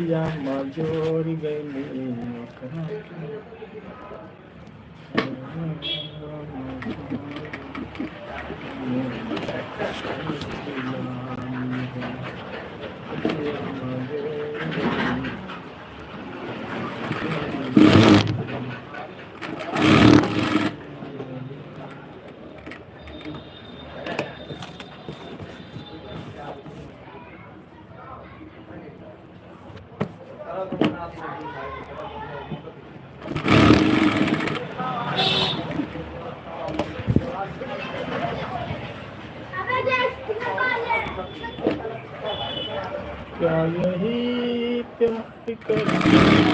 S1: या मजोर गई क्या यही प्यार कर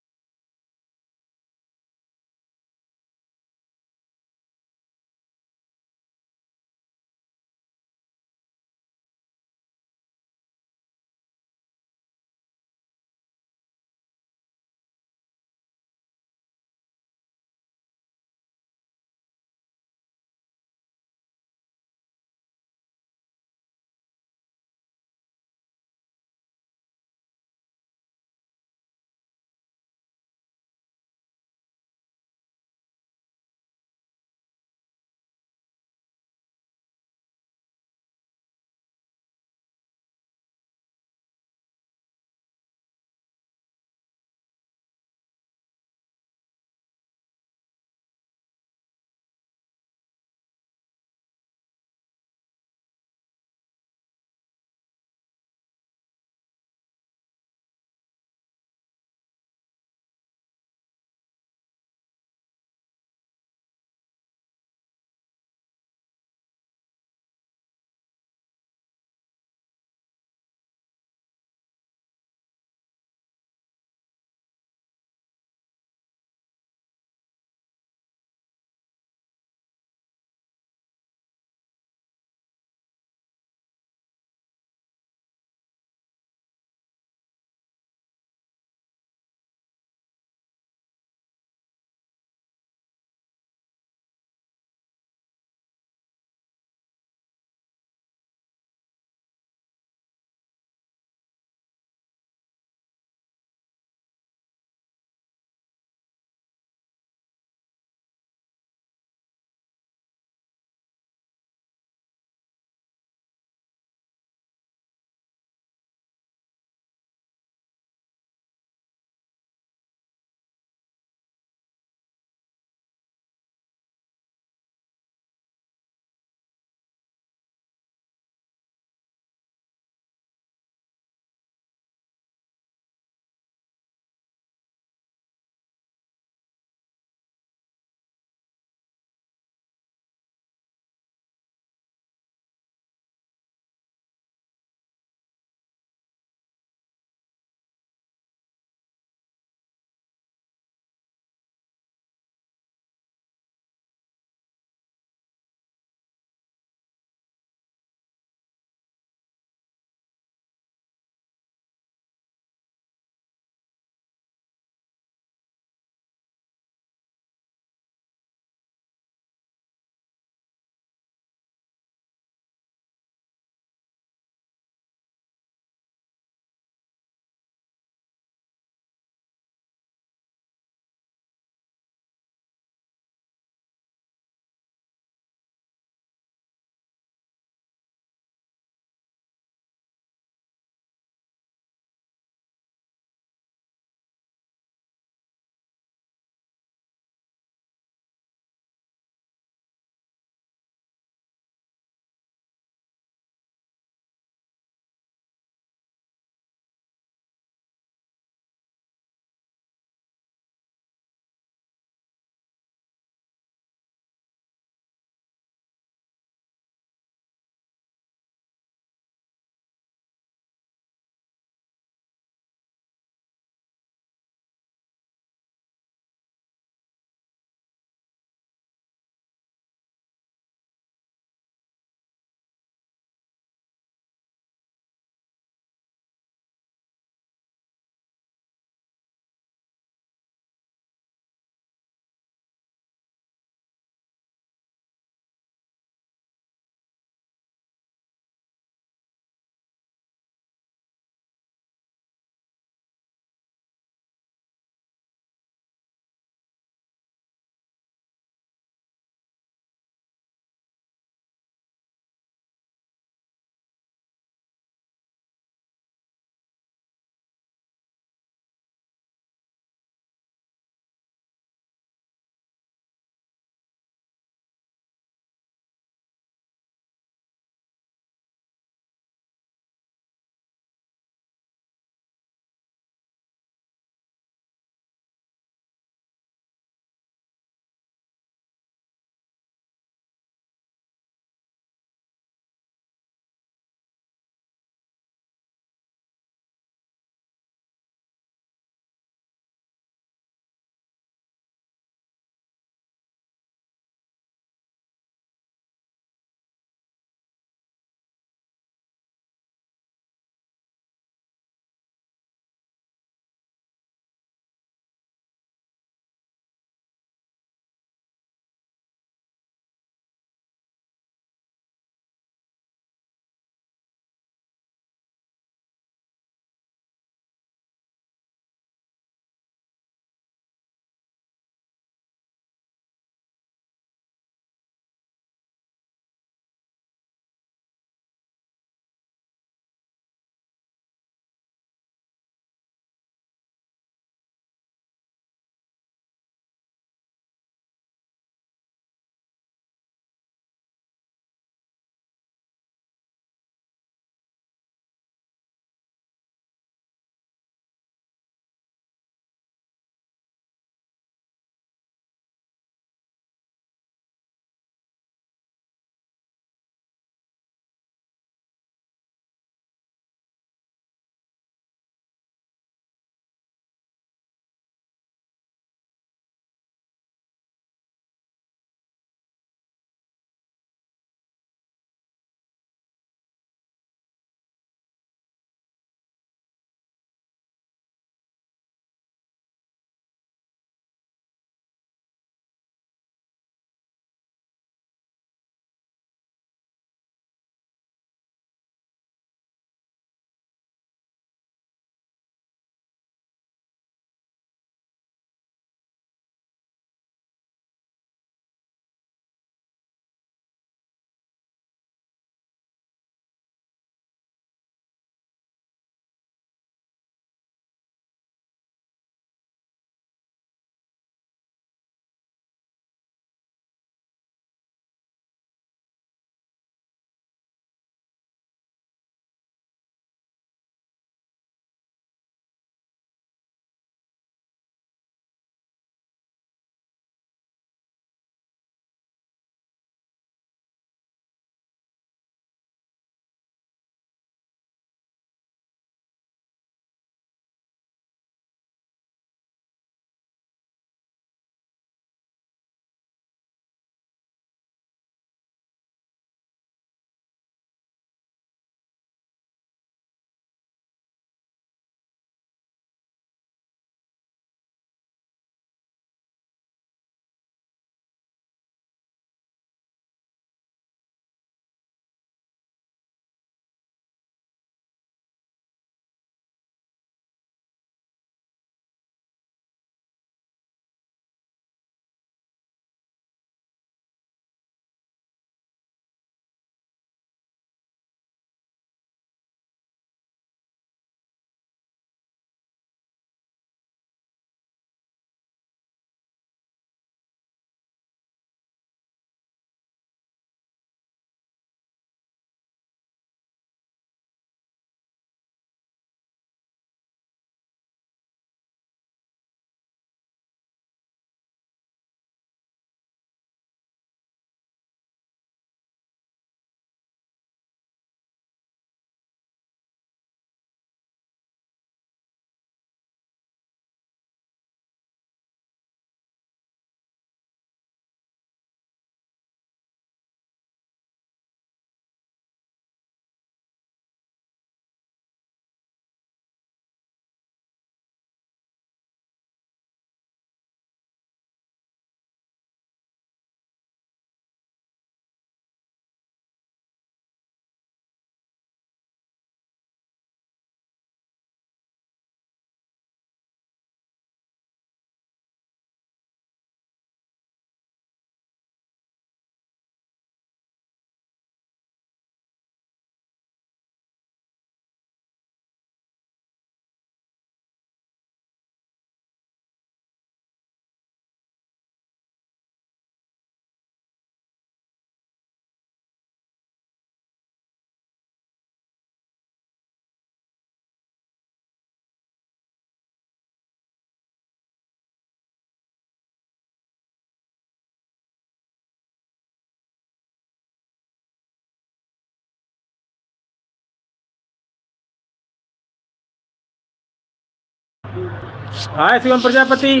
S1: हाय शिवम प्रजापति,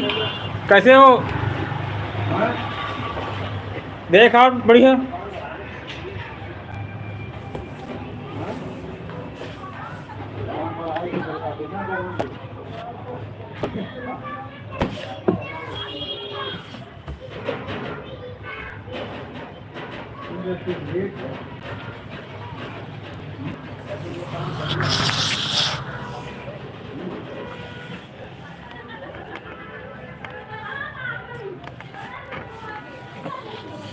S1: कैसे हो? देख और बढ़िया।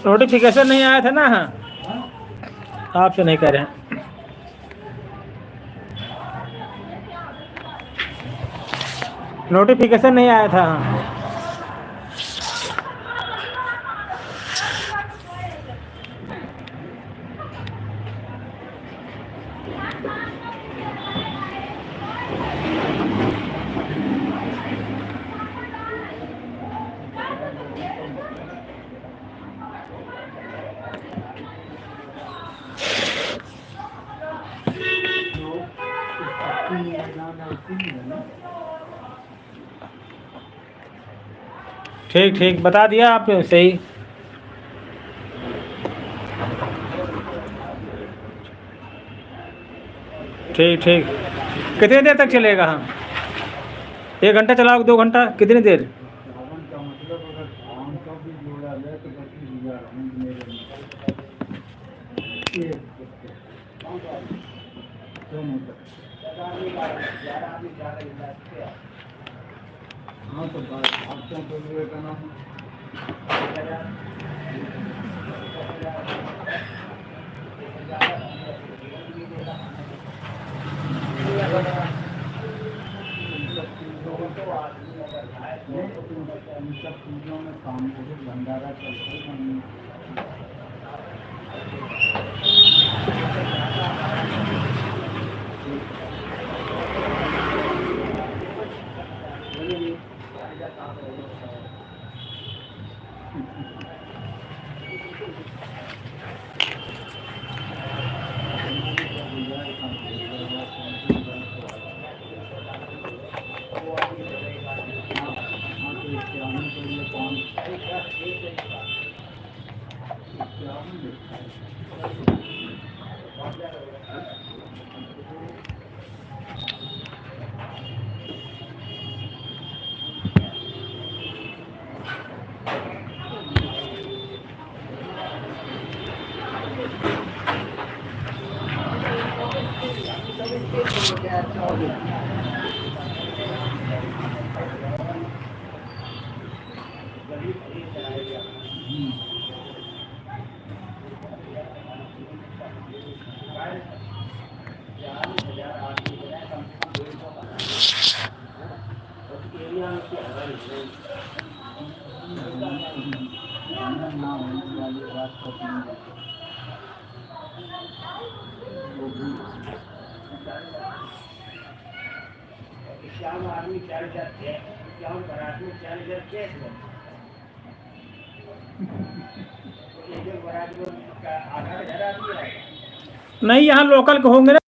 S1: नोटिफिकेशन नहीं आया था ना? हाँ, आपसे नहीं कह रहे हैं। नोटिफिकेशन नहीं आया था। ठीक ठीक, बता दिया आप सही। ठीक ठीक, कितनी देर तक चलेगा? हाँ, 1 घंटा चलाओ, 2 घंटा, कितनी देर?
S2: हाँ तो आपको तो विवेकानंद में सामूहिक भंडारा चलते हैं। श्याम आदमी 4000 श्याम बरात में 4000 कैश है। एक बरात में 8000 आदमी आएगा।
S1: नहीं, यहाँ लोकल के होंगे ना।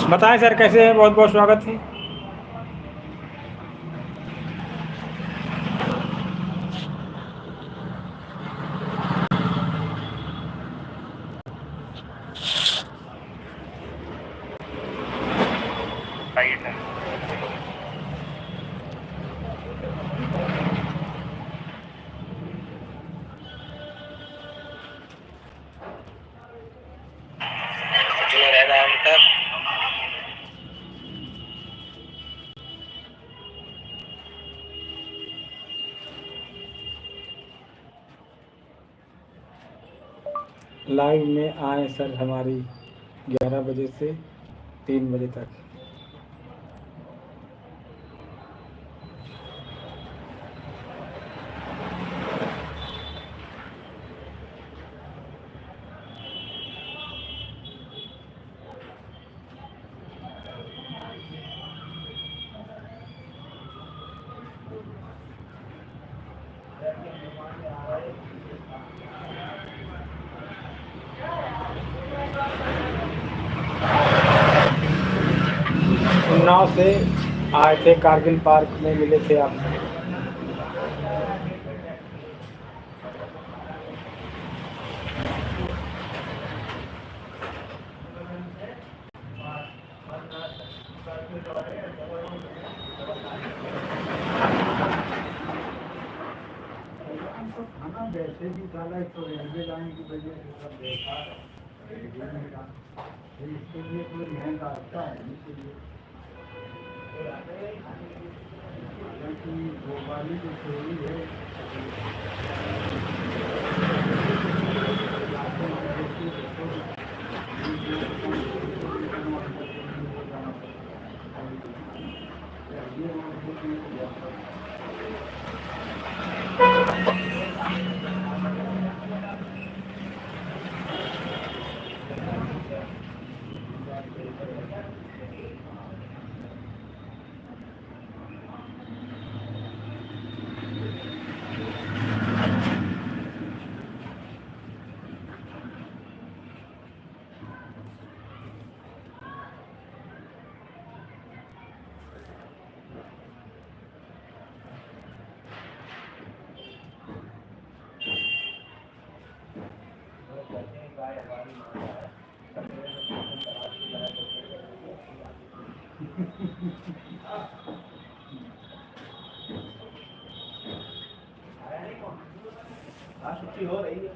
S1: बताएं सर कैसे हैं, बहुत बहुत स्वागत है। लाइव में आए सर हमारी 11 बजे से 3 बजे तक। उन्नाव से आए थे, कारगिल पार्क में मिले थे आपसे।
S2: वैसे भी डाला तो रेलवे लाइन की वजह से सब बेकार है। इसके लिए कोई महंगा आता है इसलिए हालांकि भोपाली जो चोरी है छुट्टी हो रही है।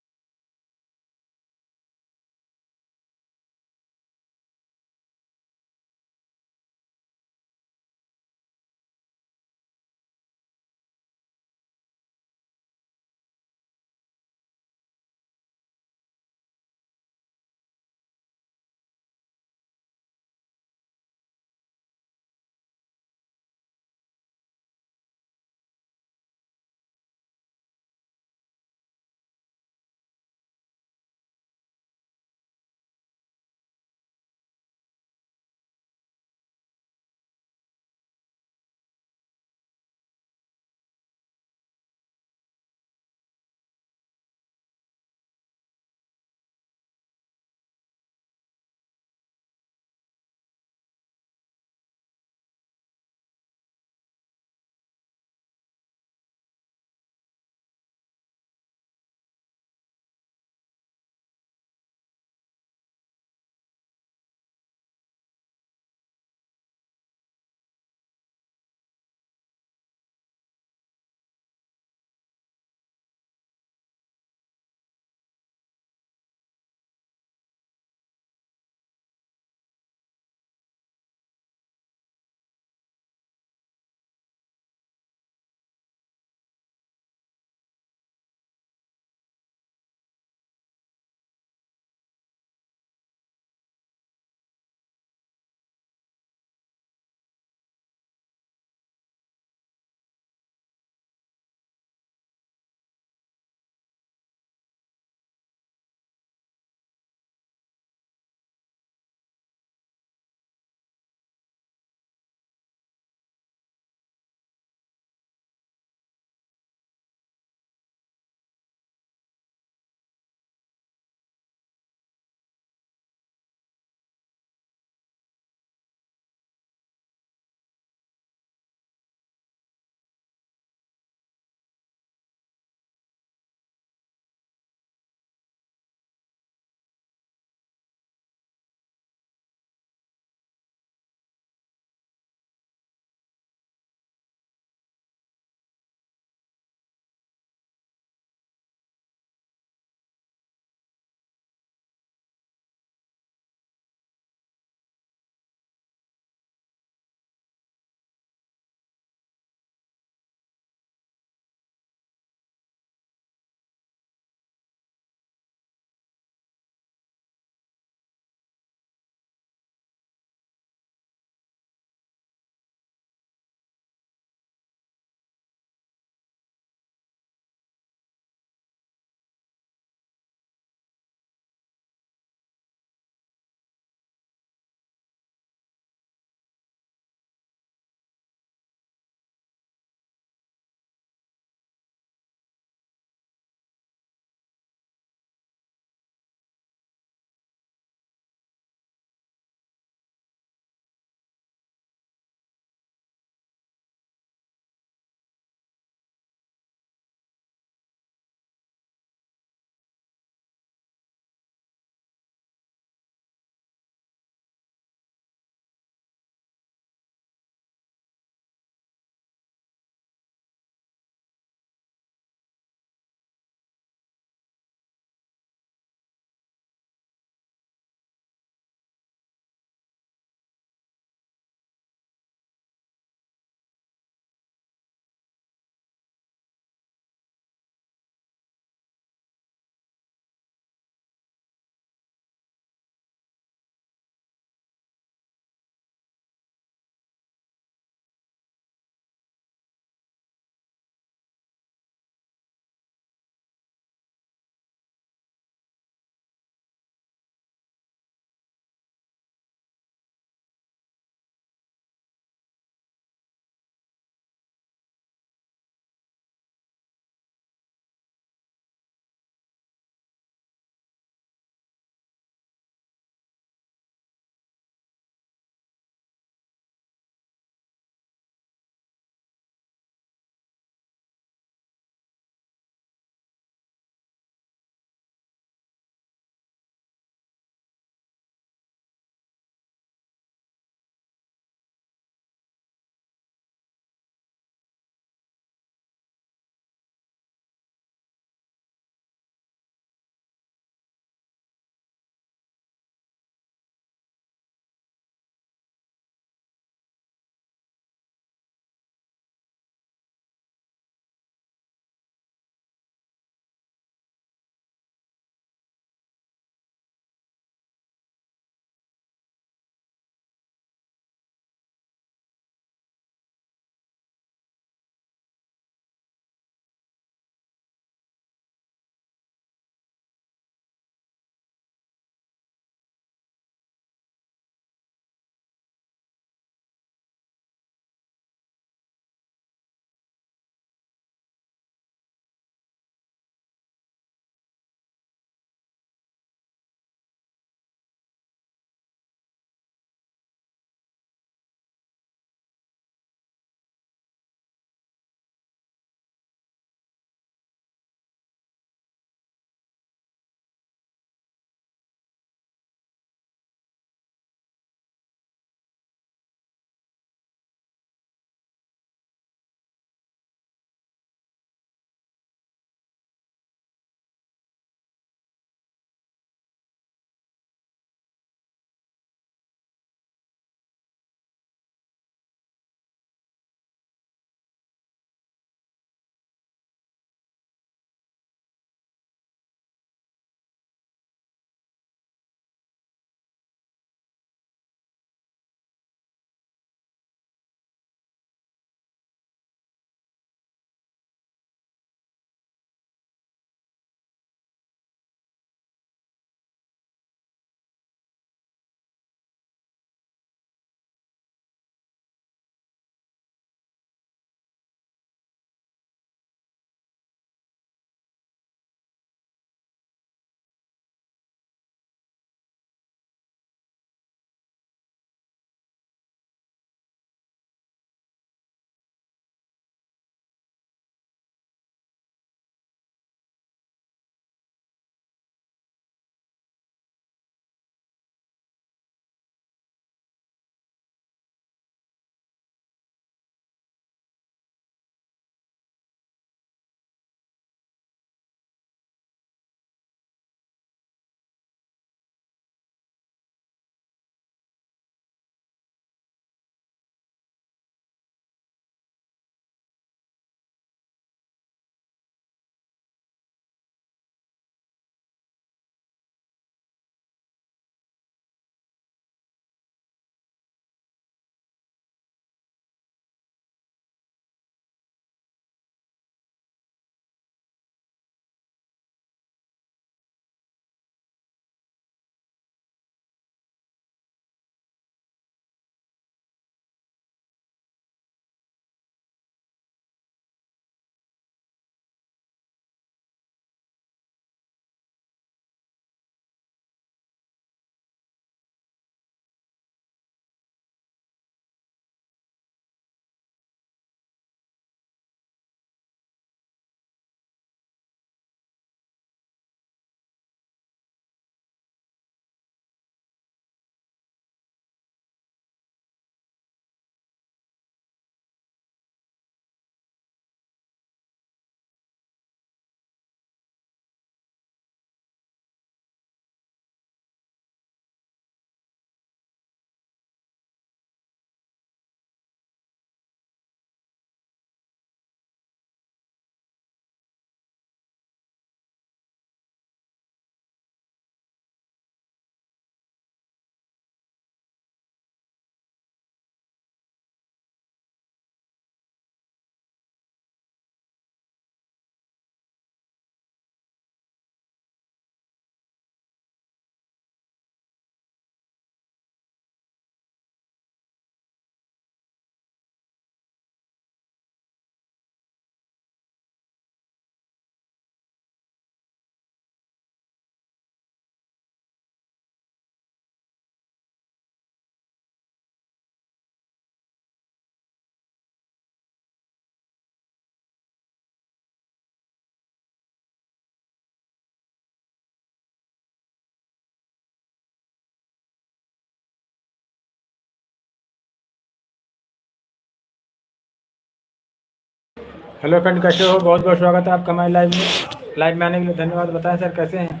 S1: हेलो फ्रेंड, कैसे हो? बहुत बहुत स्वागत है आपका हमारे लाइव में आने के लिए धन्यवाद। बताएं सर कैसे हैं?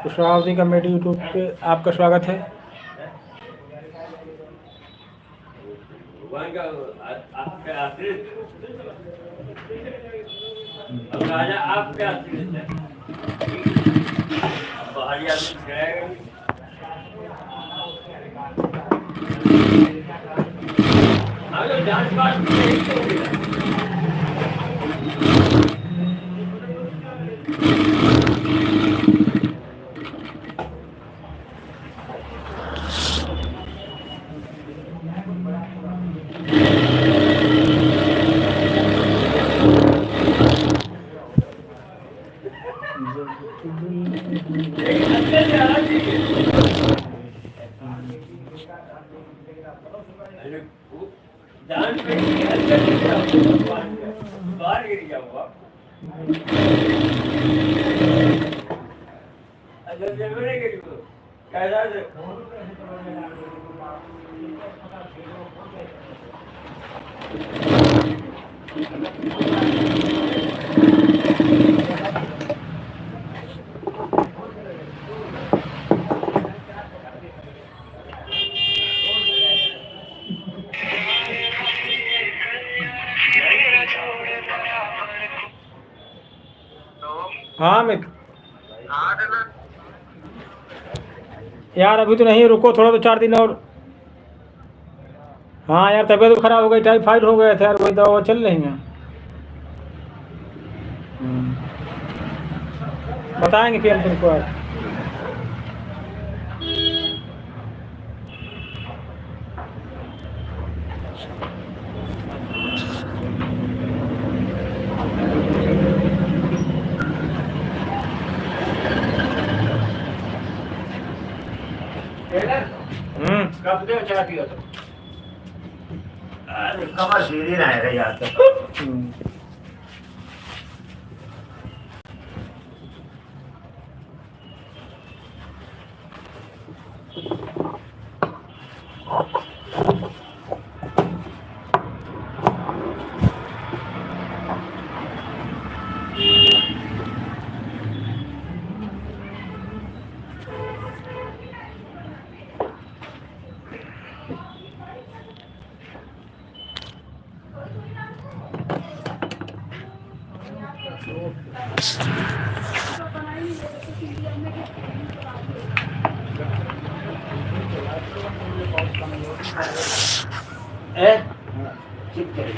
S1: कुशवाहा कॉमेडी यूट्यूब पे आपका स्वागत है।
S2: राजा आप क्या है? बाहरी आदमी डांस बात जान पे बाहर गिर गया हुआ अच्छा जरूर गिर कैसा
S1: हाँ मित्र, यार अभी तो नहीं, रुको थोड़ा, तो 4 दिन और। हाँ यार, तबीयत तो खराब हो गई, टाइफाइड हो गया था यार, वही दवा चल रही है। बताएंगे फिर हम तुमको यार।
S2: कब दे चाय पियो तो अरे कमर सीधी ना है यार तो ठीक है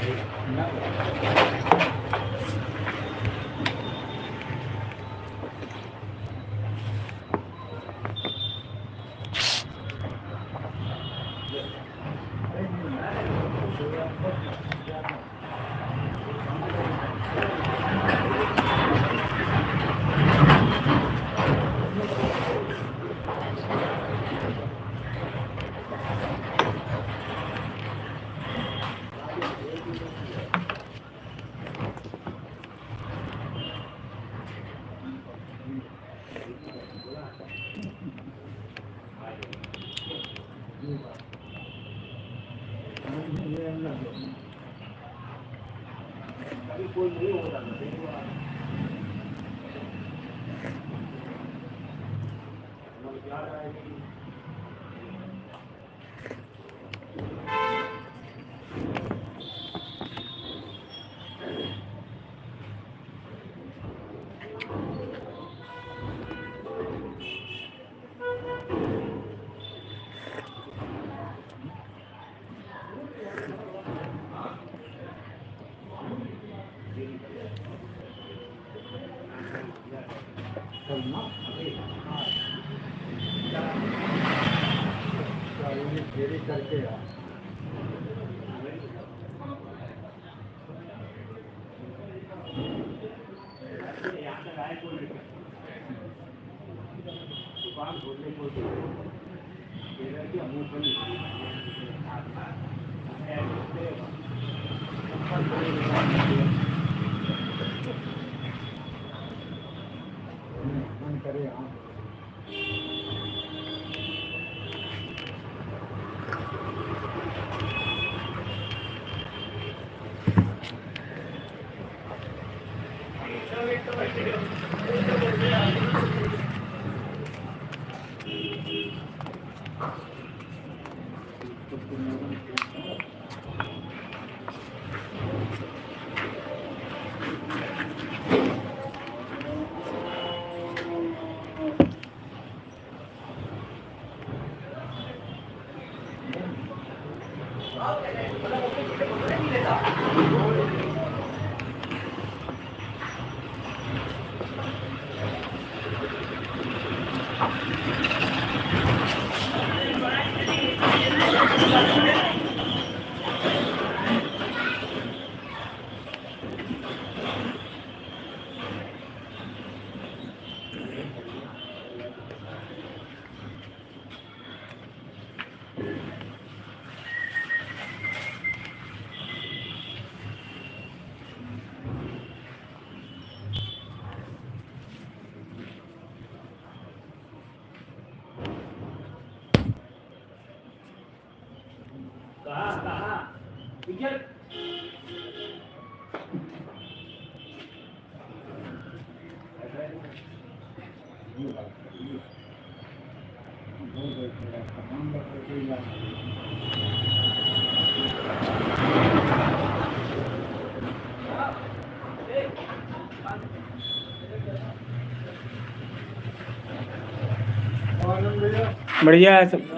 S1: बढ़िया है सब।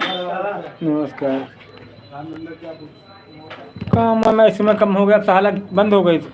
S1: नमस्कार। काम मैं इस समय कम हो गया, साला बंद हो गई थी।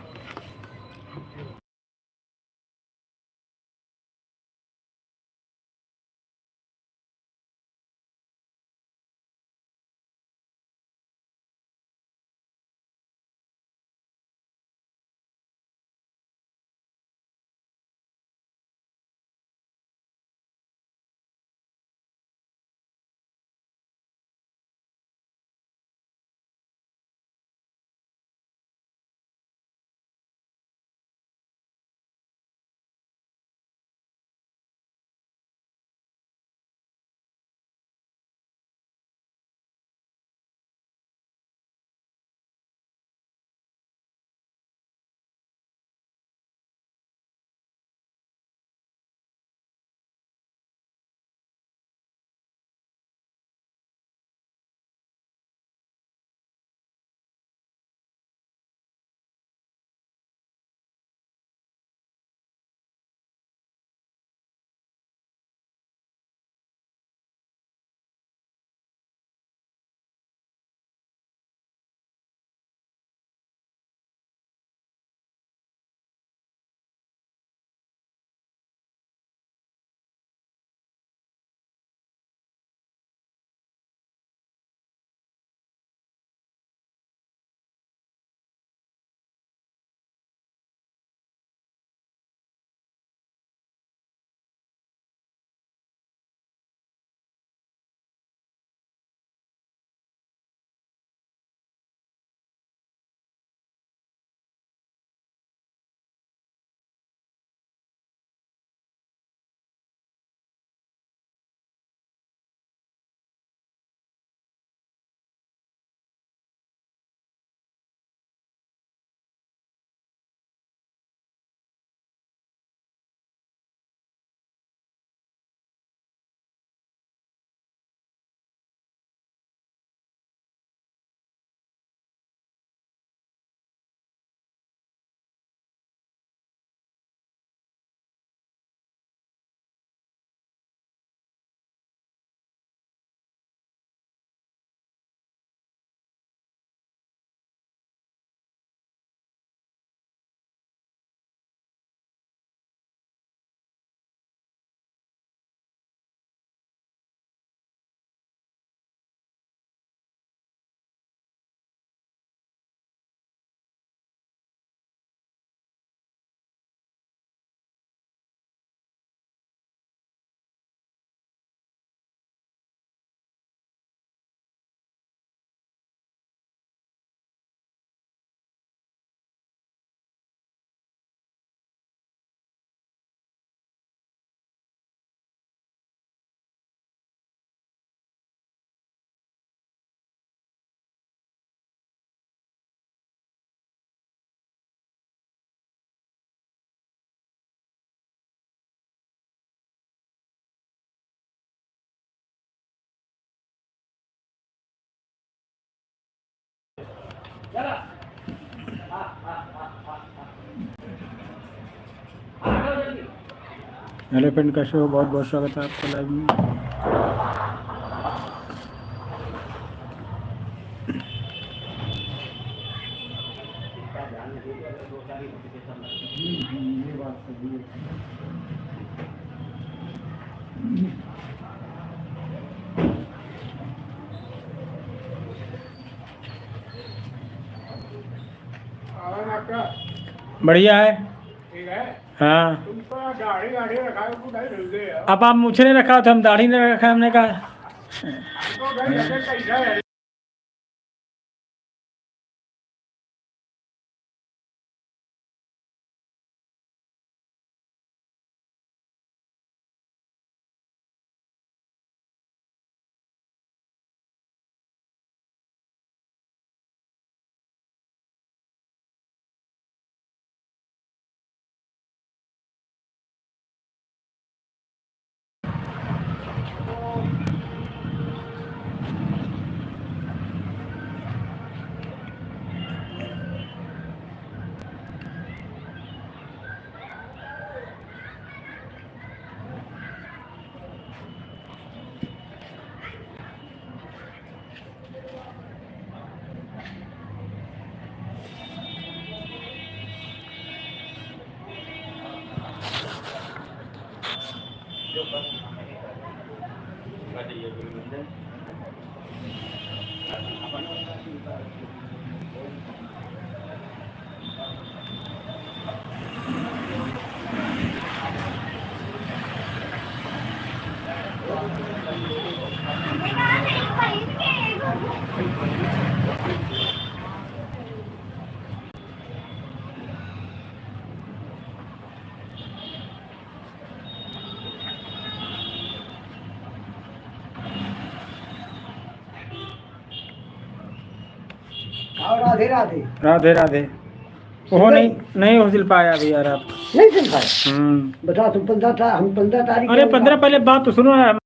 S2: चला आओ जल्दी।
S1: एलिफेंट का शो, बहुत बहुत स्वागत है आपका लाइव में।
S2: ध्यान में दीजिए, अगर 2 4 ही नोटिफिकेशन लगते हैं।
S1: ये बात सही है।
S2: और आपका
S1: बढ़िया है।
S2: ठीक है।
S1: हाँ,
S2: तुम तो दाढ़ी गाड़ी रखा है, नहीं भूल गए हो।
S1: अब आप मुझे नहीं रखा था, हम दाढ़ी नहीं रखा, हमने कहा।
S2: हमको भाई लगन पैसा है। और राधे राधे।
S1: राधे राधे। वो नहीं नहीं हो सिल पाया अभी यार आप।
S2: नहीं सुन पाए। बता तुम 15 हम 15 तारीख
S1: अरे 15 पहले बात तो सुनो यार।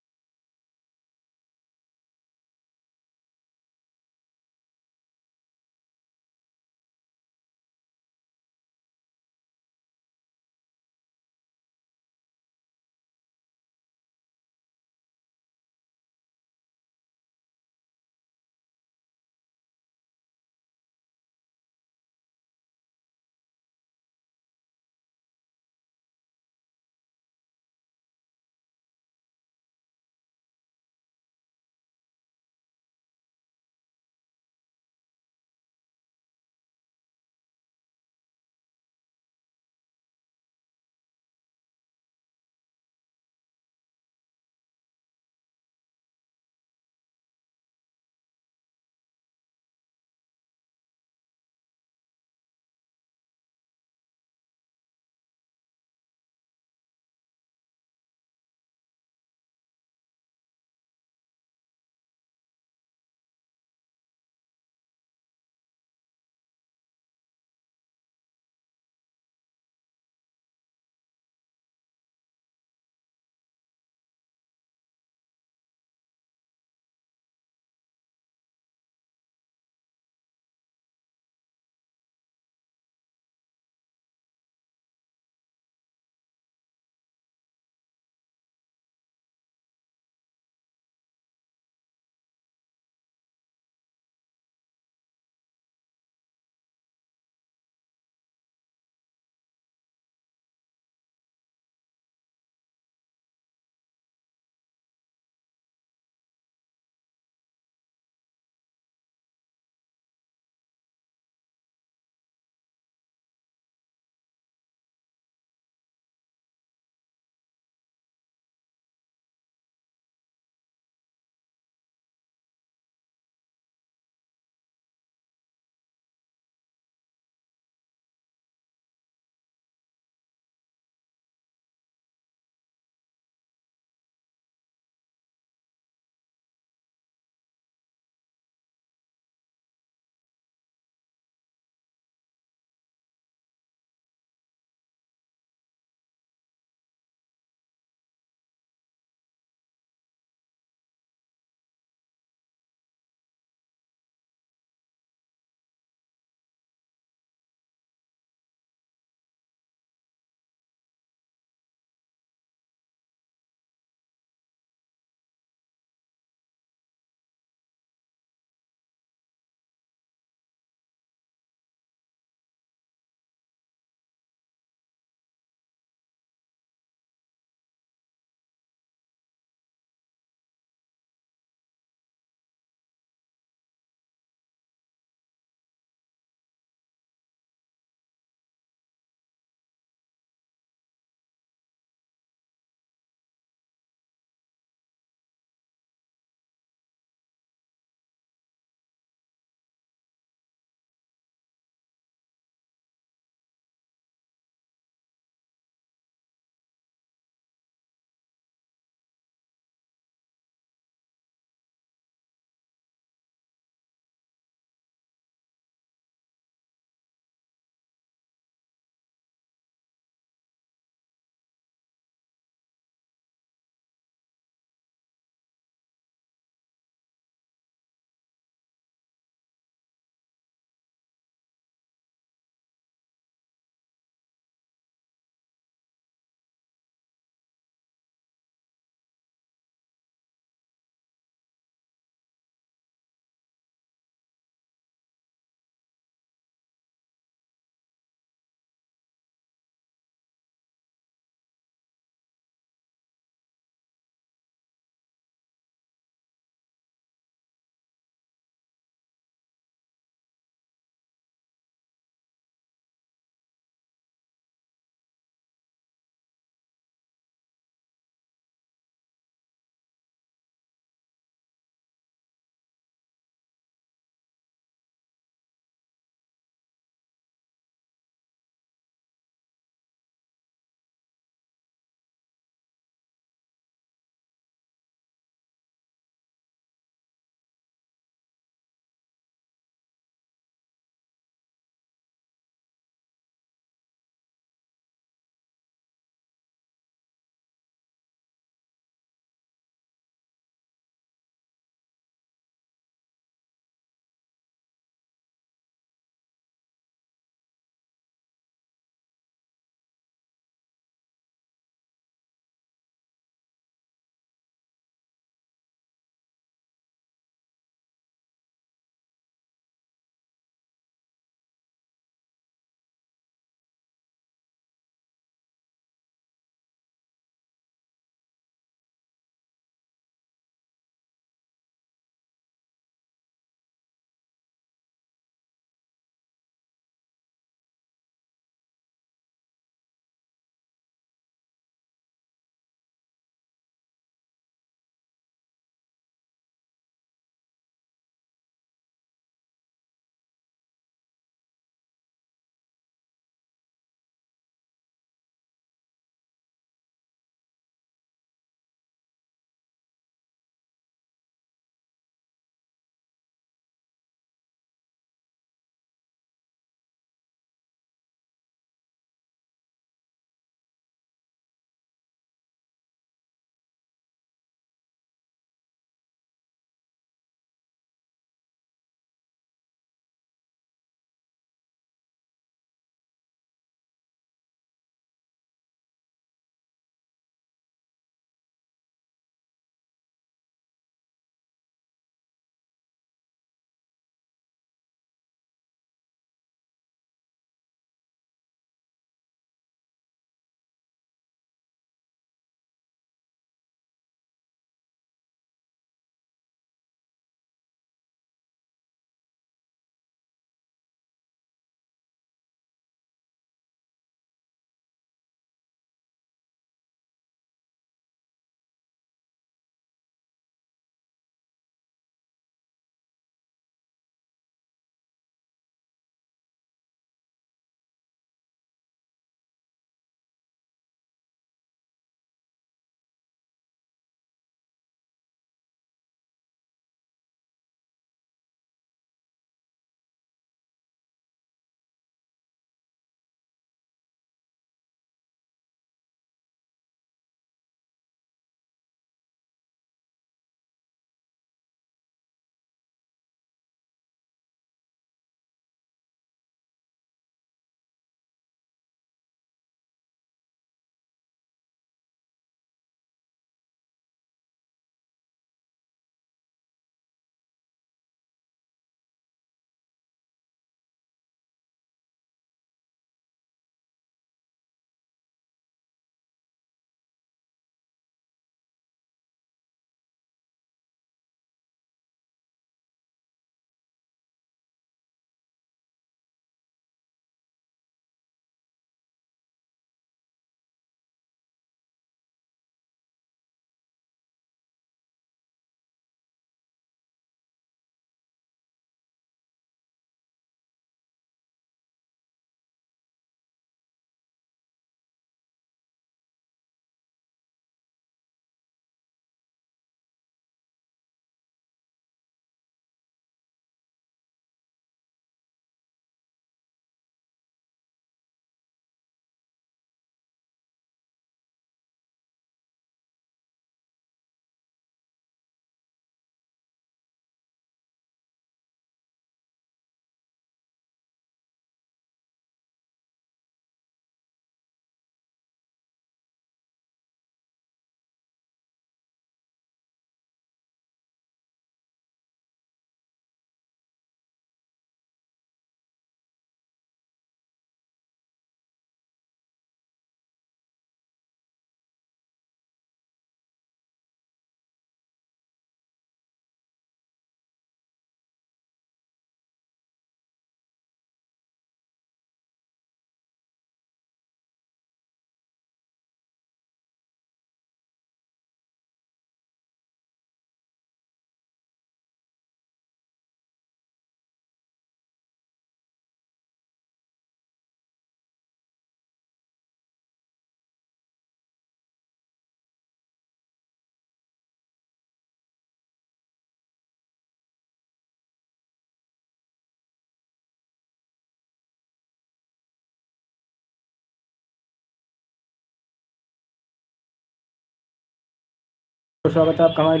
S1: स्वागत है आपका हमारी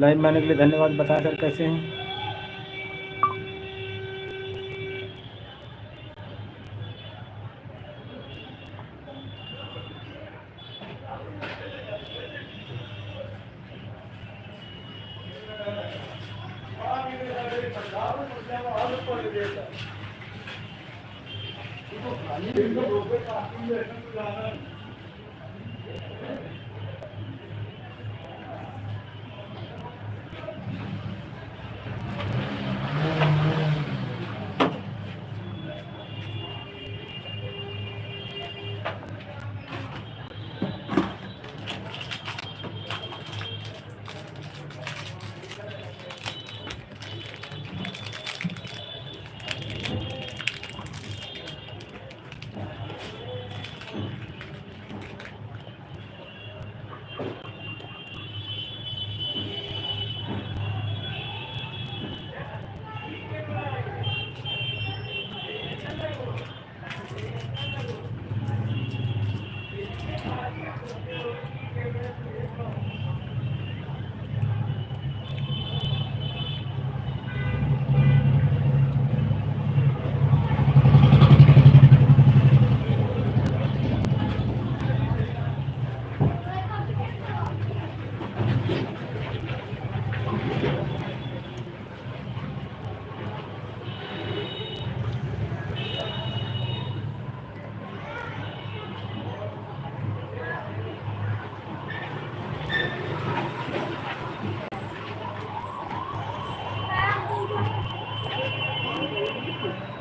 S1: लाइव में आने के लिए धन्यवाद। बताएं सर कैसे हैं?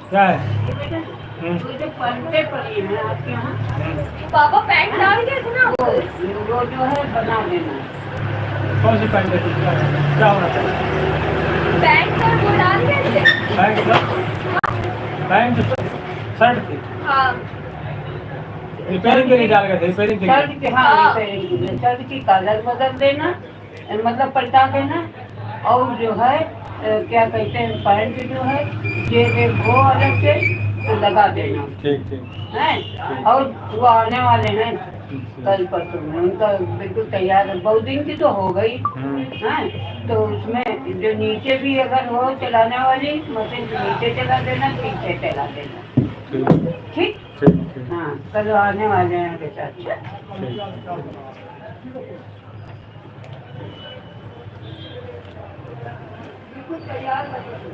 S1: क्या है?
S2: मुझे पलटे पड़ी है आपके यहाँ।
S3: पापा पैंट डाल के ना
S2: वो जो है बना देना।
S1: कौन सी पैंट है? क्या होना चाहिए?
S3: पैंट और वो डाल के
S1: पैंट शर्ट थी
S3: हाँ
S1: रिपेयरिंग के लिए डाल गए थे। रिपेयरिंग के लिए
S2: शर्ट के हाँ शर्ट की कलर बदल देना, मतलब पलटा देना। और जो है क्या कहते हैं पैंट जो है ये वो अलग से तो लगा देना।
S1: ठीक ठीक
S2: है। और वो आने वाले हैं कल परसों में, उनका बिल्कुल तैयार है। बहुत दिन की तो हो गई है। तो उसमें जो नीचे भी अगर हो चलाने वाली मशीन तो नीचे चला देना, पीछे चला देना। ठीक
S1: ठीक
S2: हाँ कल आने वाले हैं बेटा।
S3: बिल्कुल तैयार लगे।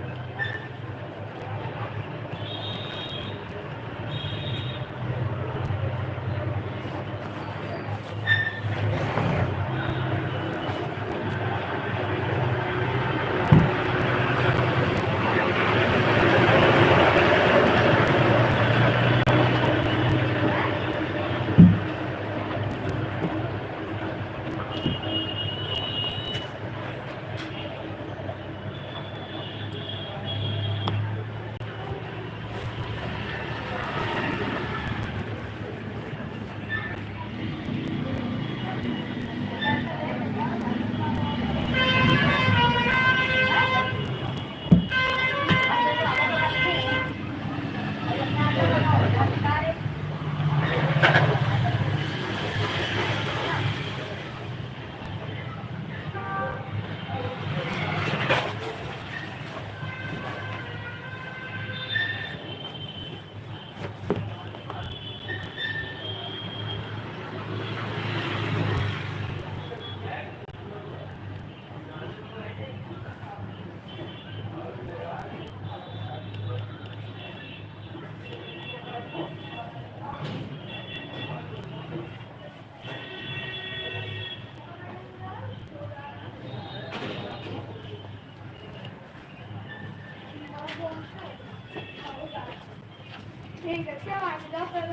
S3: ठीक है क्या मांगा फिर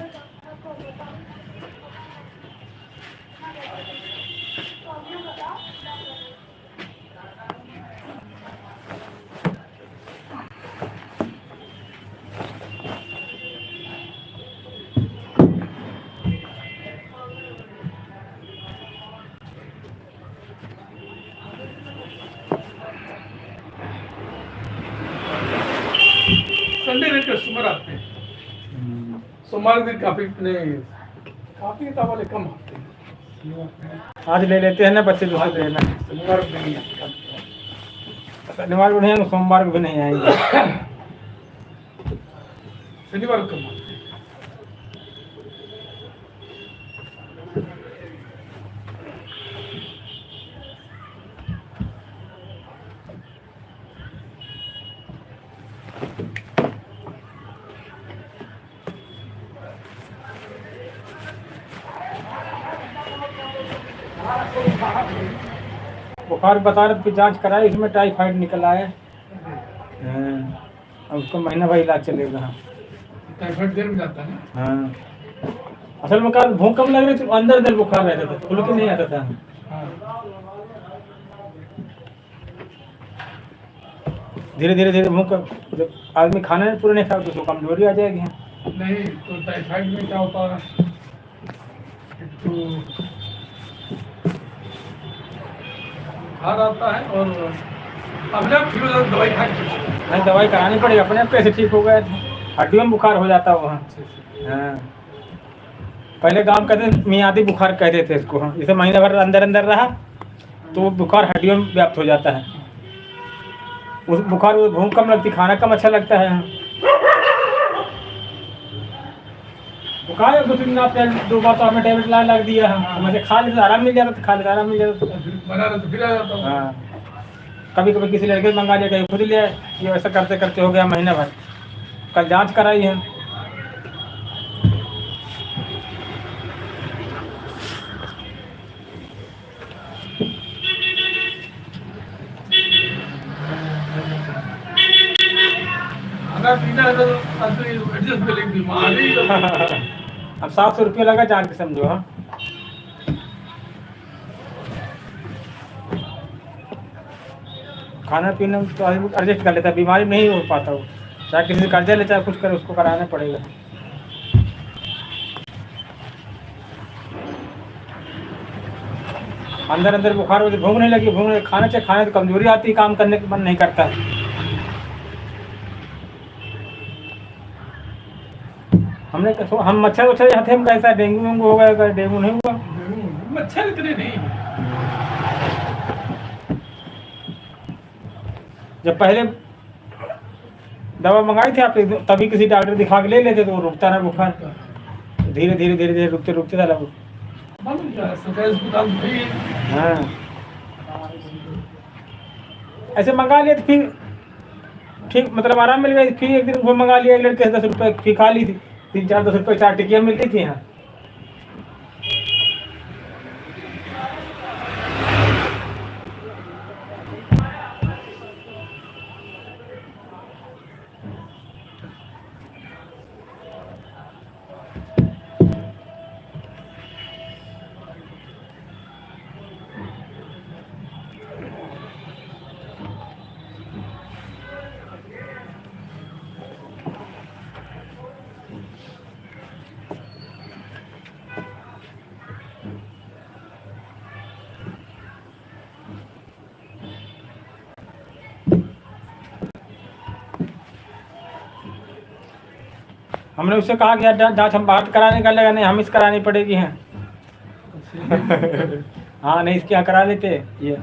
S3: आपको बताओ
S5: संडे दिन कस्टमर आते हैं, सोमवार दिन काफी किताब वाले कम आते हैं।
S1: आज ले लेते हैं ना बच्चे, दूसरे लेना। शनिवार को नहीं आएंगे, सोमवार को भी नहीं आएंगे।
S5: शनिवार को कब?
S1: बुखार बता रहे थे, जांच कराई, इसमें टाइफाइड निकला है। हाँ, अब उसको महीना भर इलाज चलेगा।
S5: टाइफाइड देर में जाता है ना।
S1: हाँ, असल में कल भूख कम लग रही थी, अंदर अंदर बुखार रहता था, खुल के नहीं आता था।
S5: हाँ।
S1: धीरे धीरे धीरे भूख, जब आदमी खाना पूरा नहीं खाओ तो उसको कमजोरी आ जाएगी।
S5: नहीं तो टाइफाइड में क्या होता है, तो बुखार आता है और अपने आप ठीक हो जाता है, दवाई खा के।
S1: नहीं, दवाई करानी पड़ेगी, अपने आप कैसे ठीक हो गया। हड्डियों में बुखार हो जाता है वहाँ। हाँ, पहले गांव कहते मियादी बुखार कहते थे इसको। हाँ, जैसे महीना भर अंदर अंदर रहा तो वो बुखार हड्डियों में व्याप्त हो जाता है। उस बुखार में भूख कम लगती, खाना कम अच्छा लगता है। बुखार है, 2-3 दिन आपने 2 बार तो हमें टैबलेट ला लग दिया। हाँ, मुझे खा लेते आराम मिल जाता था, खा लेते आराम मिल जाता था।
S5: बना रहे तो फिर आ जाता हूँ।
S1: हाँ, कभी कभी किसी लड़के मंगा लिया, कहीं खुद लिया। ये ऐसा करते करते हो गया महीना भर। कल जांच कराई है।
S5: खाना पीना है तो एडजस्ट कर लेंगे, बीमारी तो
S1: अब 700 रुपये लगा, जान के समझो। हाँ, खाना पीना तो आदमी एडजस्ट कर लेता है, बीमारी में नहीं हो पाता वो। चाहे किसी से कर्जा ले, चाहे कुछ करे, उसको कराना पड़ेगा। अंदर अंदर बुखार हो, भूख नहीं लगी, भूख नहीं, खाना चाहिए, खाने तो कमजोरी आती है, काम करने का मन नहीं करता। हमने हम मच्छर उच्छर यहाँ थे, हम कैसा डेंगू वेंगू हो गया, डेंगू नहीं हुआ।
S5: मच्छर इतने नहीं।
S1: जब पहले दवा मंगाई थी आपने, तभी किसी डॉक्टर दिखा के ले लेते तो वो रुकता ना बुखार। धीरे धीरे धीरे धीरे रुकते रुकते था वो।
S5: मालूम क्या है, सरकारी अस्पताल में भी
S1: हाँ, ऐसे मंगा लिए तो फिर ठीक, मतलब आराम मिल गया। फिर एक दिन वो मंगा लिया, एक लड़के से 10 रुपये फी खा ली थी। 3-4 10 रुपये 4 टिकियाँ मिलती थी यहाँ। हमने उससे कहा कि यार जांच हम बाहर कराने का लगा, नहीं हम इस करानी पड़ेगी हैं। हाँ, नहीं इसके यहाँ करा लेते, ये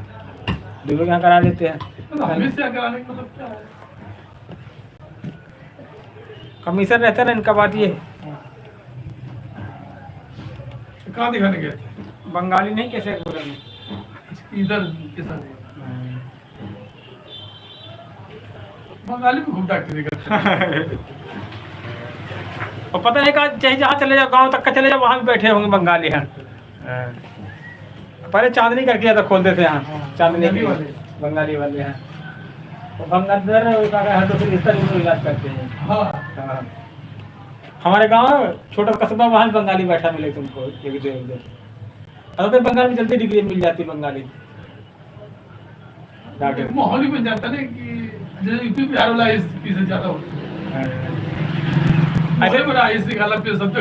S1: दूसरे के यहाँ करा लेते हैं।
S5: तो हमें से कराने का मतलब क्या है?
S1: कमीशन रहता है ना इनका, बात ये।
S5: कहाँ दिखाने गए थे?
S1: बंगाली नहीं, कैसे में
S5: इधर के साथ बंगाली में घूम डॉक्टरी करते।
S1: और पता नहीं कहा, चाहे जहाँ चले जाओ, गांव तक का चले जाओ, वहाँ भी बैठे होंगे बंगाली हैं। पहले चांदनी करके ज़्यादा खोलते थे यहाँ, चांदनी वाले बंगाली वाले हैं। तो बंगाल है तो फिर इस तरह से इलाज करते हैं। हाँ, हमारे गाँव छोटा कस्बा, वहाँ बंगाली बैठा मिले तुमको एक देर। अब तो बंगाल में जल्दी डिग्री मिल जाती बंगाली डॉक्टर।
S5: माहौल ही बन जाता है कि जैसे यूपी बिहार वाला इसकी से ज्यादा होता है। ऐसे बड़ा आइस निकाला, फिर सब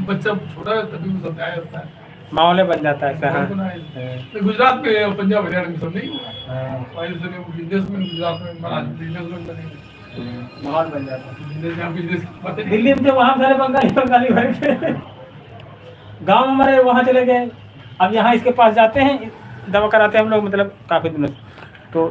S5: बच्चा छोटा है तभी वो सब आया होता है,
S1: माहौल बन जाता है ऐसा। हाँ,
S5: तो गुजरात में और पंजाब हरियाणा में सब नहीं हुआ। बिजनेस में गुजरात में बड़ा बिजनेस में बने,
S1: माहौल बन जाता है।
S5: बिजनेस
S1: दिल्ली में तो वहाँ सारे बंगाली बंगाली भरे थे। गाँव हमारे वहाँ चले गए, अब यहाँ इसके पास जाते हैं, दवा कराते हैं हम लोग, मतलब काफ़ी दिनों से, तो